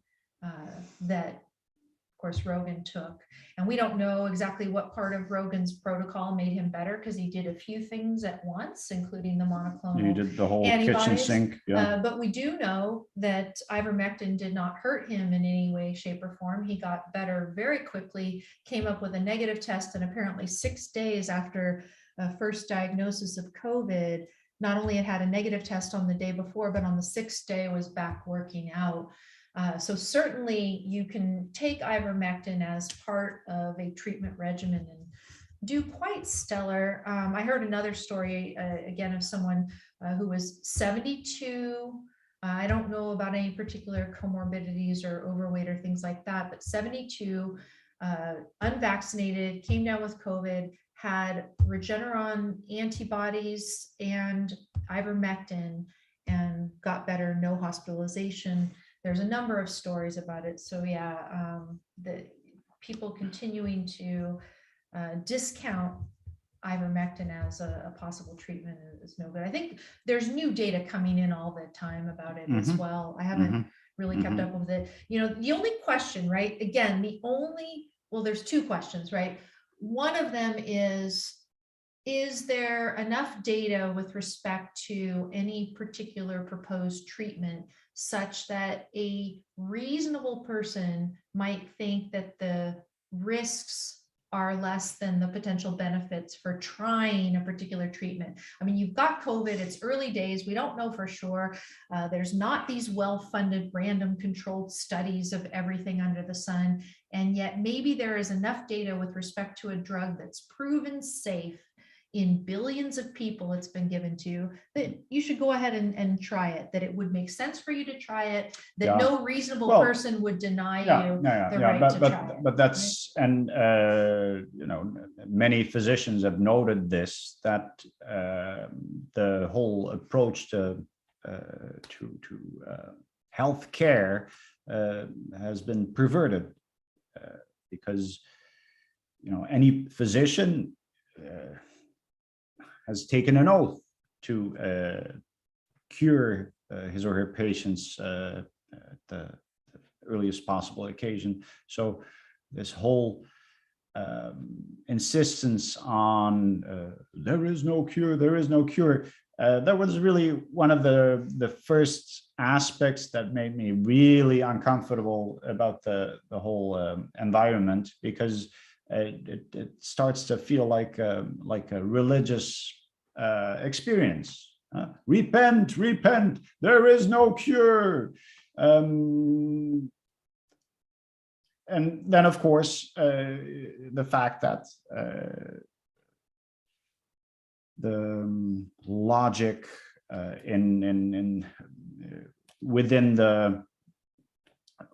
that, of course, Rogan took. And we don't know exactly what part of Rogan's protocol made him better, because he did a few things at once, including the monoclonal. You did the whole kitchen antibodies, sink. Yeah. But we do know that ivermectin did not hurt him in any way, shape, or form. He got better very quickly, came up with a negative test, and apparently 6 days after first diagnosis of COVID, not only had a negative test on the day before, but on the 6th day was back working out. So certainly you can take ivermectin as part of a treatment regimen and do quite stellar. I heard another story again of someone who was 72. I don't know about any particular comorbidities or overweight or things like that, but 72, unvaccinated, came down with COVID, had Regeneron antibodies and ivermectin, and got better, no hospitalization. There's a number of stories about it. So yeah, the people continuing to discount ivermectin as a possible treatment is no good. I think there's new data coming in all the time about it as well. I haven't really kept up with it. The only question, right? Again, well, there's two questions, right? One of them is there enough data with respect to any particular proposed treatment such that a reasonable person might think that the risks are less than the potential benefits for trying a particular treatment? I mean, you've got COVID, it's early days, we don't know for sure. There's not these well-funded random controlled studies of everything under the sun. And yet maybe there is enough data with respect to a drug that's proven safe in billions of people it's been given to, that you should go ahead and try it, that it would make sense for you to try it, that no reasonable person would deny you the right to try it. But that's, and many physicians have noted this, that the whole approach to healthcare has been perverted, because any physician has taken an oath to cure his or her patients at the earliest possible occasion. So this whole insistence on there is no cure, that was really one of the first aspects that made me really uncomfortable about the whole environment, because it starts to feel like a religious experience. Repent, repent, there is no cure. And then, of course, the fact that the logic within the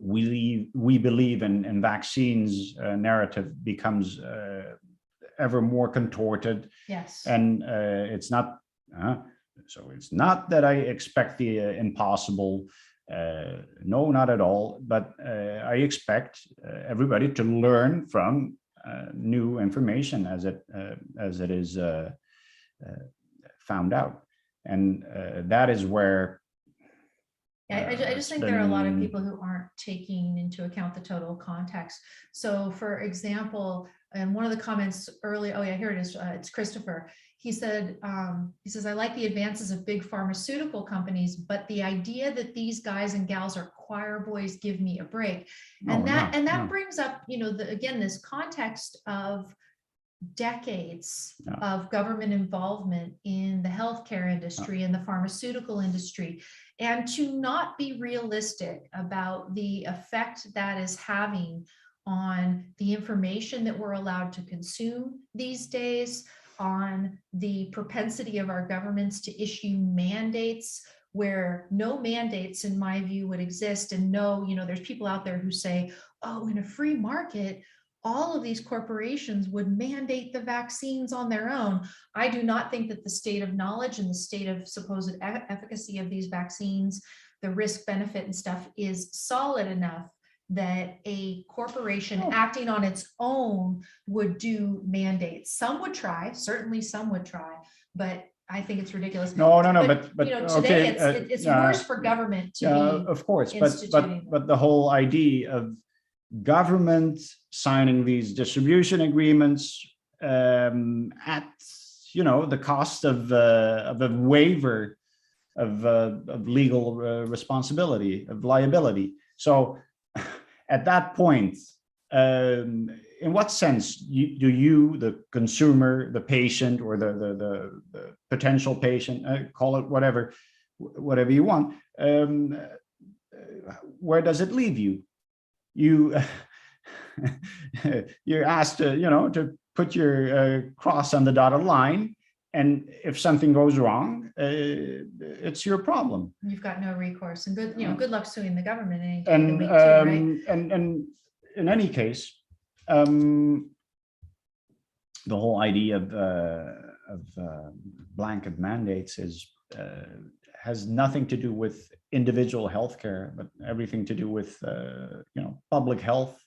we believe in vaccines narrative becomes ever more contorted. Yes. And it's not so it's not that I expect the impossible. No, not at all. But I expect everybody to learn from new information as it is found out, and that is where. Yeah, I just think there are a lot of people who aren't taking into account the total context. So, for example, and one of the comments earlier, oh yeah, here it is. It's Christopher. He said, I like the advances of big pharmaceutical companies, but the idea that these guys and gals are choir boys give me a break. And that brings up, again, this context of decades of government involvement in the healthcare industry and the pharmaceutical industry, and to not be realistic about the effect that is having on the information that we're allowed to consume these days, on the propensity of our governments to issue mandates where no mandates, in my view, would exist. And there's people out there who say, oh, in a free market, all of these corporations would mandate the vaccines on their own. I do not think that the state of knowledge and the state of supposed efficacy of these vaccines, the risk benefit and stuff, is solid enough that a corporation acting on its own would do mandates. Some would try, certainly some would try, but I think it's ridiculous. But today it's worse for government to be of course, instituting. but the whole idea of government signing these distribution agreements at the cost of a waiver of legal responsibility, of liability. So at that point, in what sense do you, the consumer, the patient, or the potential patient, call it whatever you want, where does it leave you? You're asked to put your cross on the dotted line, and if something goes wrong, it's your problem. You've got no recourse, and good luck suing the government any day And of the week too, right? And in any case, the whole idea of blanket mandates has nothing to do with individual healthcare, but everything to do with public health.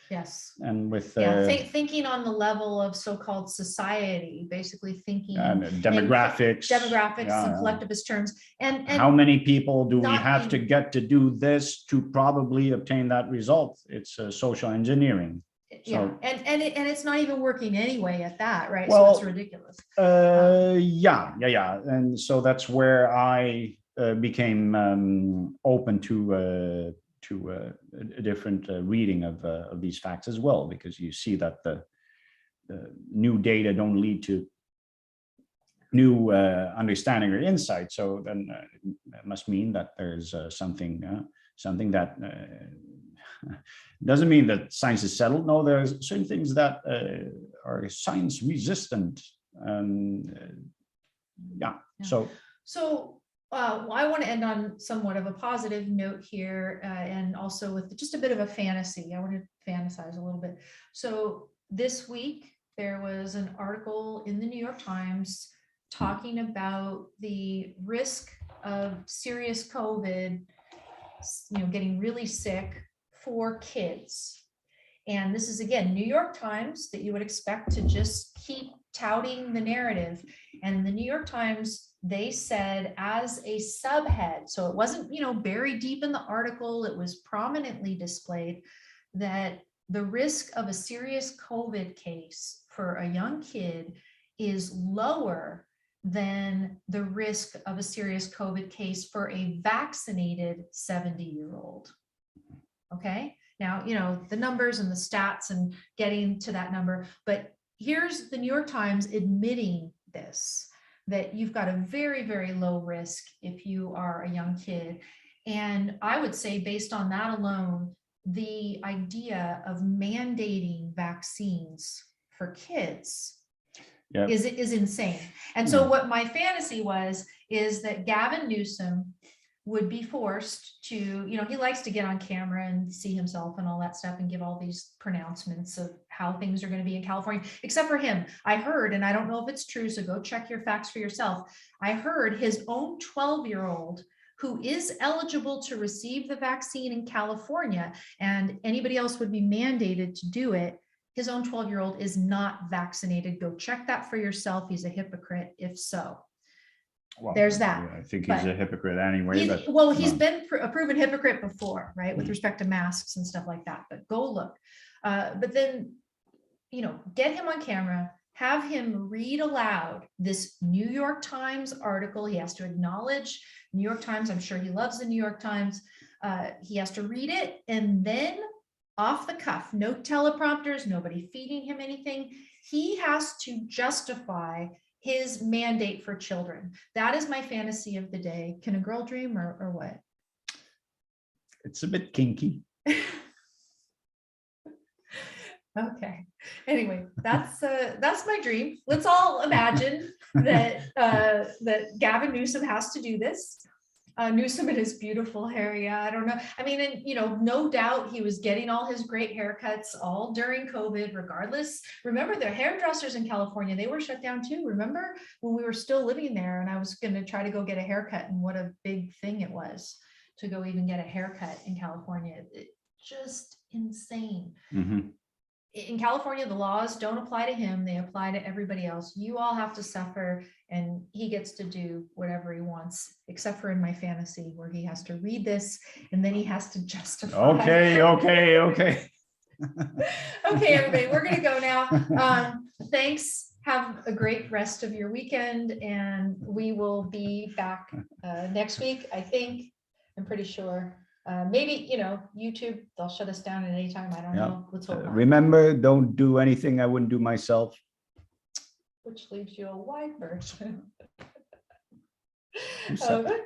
Yes. And with thinking on the level of so-called society, basically thinking demographics, and collectivist terms, and how many people do we have to get to do this to probably obtain that result? It's social engineering. And it's not even working anyway at that, right? Well, so it's ridiculous. And so that's where I became open to a different reading of these facts as well, because you see that the new data don't lead to new understanding or insight. So then that must mean that there's something that doesn't mean that science is settled. No, there's certain things that are science resistant. So I want to end on somewhat of a positive note here, and also with just a bit of a fantasy. I want to fantasize a little bit. So this week, there was an article in the New York Times talking about the risk of serious COVID, getting really sick for kids. And this is, again, New York Times, that you would expect to just keep touting the narrative. And the New York Times, they said, as a subhead, so it wasn't, buried deep in the article, it was prominently displayed, that the risk of a serious COVID case for a young kid is lower than the risk of a serious COVID case for a vaccinated 70-year-old. Okay, now, you know, the numbers and the stats and getting to that number, but here's the New York Times admitting this, that you've got a very, very low risk if you are a young kid. And I would say based on that alone, the idea of mandating vaccines for kids Yeah. is insane. And so what my fantasy is that Gavin Newsom would be forced to, you know, he likes to get on camera and see himself and all that stuff and give all these pronouncements of how things are going to be in California, except for him. I heard, and I don't know if it's true, so go check your facts for yourself. I heard his own 12-year-old who is eligible to receive the vaccine in California, and anybody else would be mandated to do it. His own 12-year-old is not vaccinated. Go check that for yourself. He's a hypocrite if so. Well, There's that. I think he's But a hypocrite anyway. But He's been a proven hypocrite before, right, with respect to masks and stuff like that. But go look. But then, you know, get him on camera, have him read aloud this New York Times article. He has to acknowledge New York Times. I'm sure he loves the New York Times. He has to read it, and then off the cuff, no teleprompters, nobody feeding him anything. He has to justify his mandate for children. That is my fantasy of the day. Can a girl dream or what? it's a bit kinky. Okay. Anyway, that's my dream. Let's all imagine that that Gavin Newsom has to do this. Newsom and his beautiful hair. Yeah, I don't know. I mean, and you know, no doubt he was getting all his great haircuts all during COVID, regardless. Remember, the hairdressers in California, they were shut down too. Remember when we were still living there and I was going to try to go get a haircut, and what a big thing it was to go even get a haircut in California. Just insane. In California, the laws don't apply to him. They apply to everybody else. You all have to suffer, and he gets to do whatever he wants, except for in my fantasy where he has to read this and then he has to justify. Okay. Okay, everybody, we're going to go now. Thanks. Have a great rest of your weekend, and we will be back next week, I think. I'm pretty sure. Maybe, you know, YouTube, they'll shut us down at any time. I don't know. Let's hope not. Remember, don't do anything I wouldn't do myself. Which leaves you a wide berth. Who said that?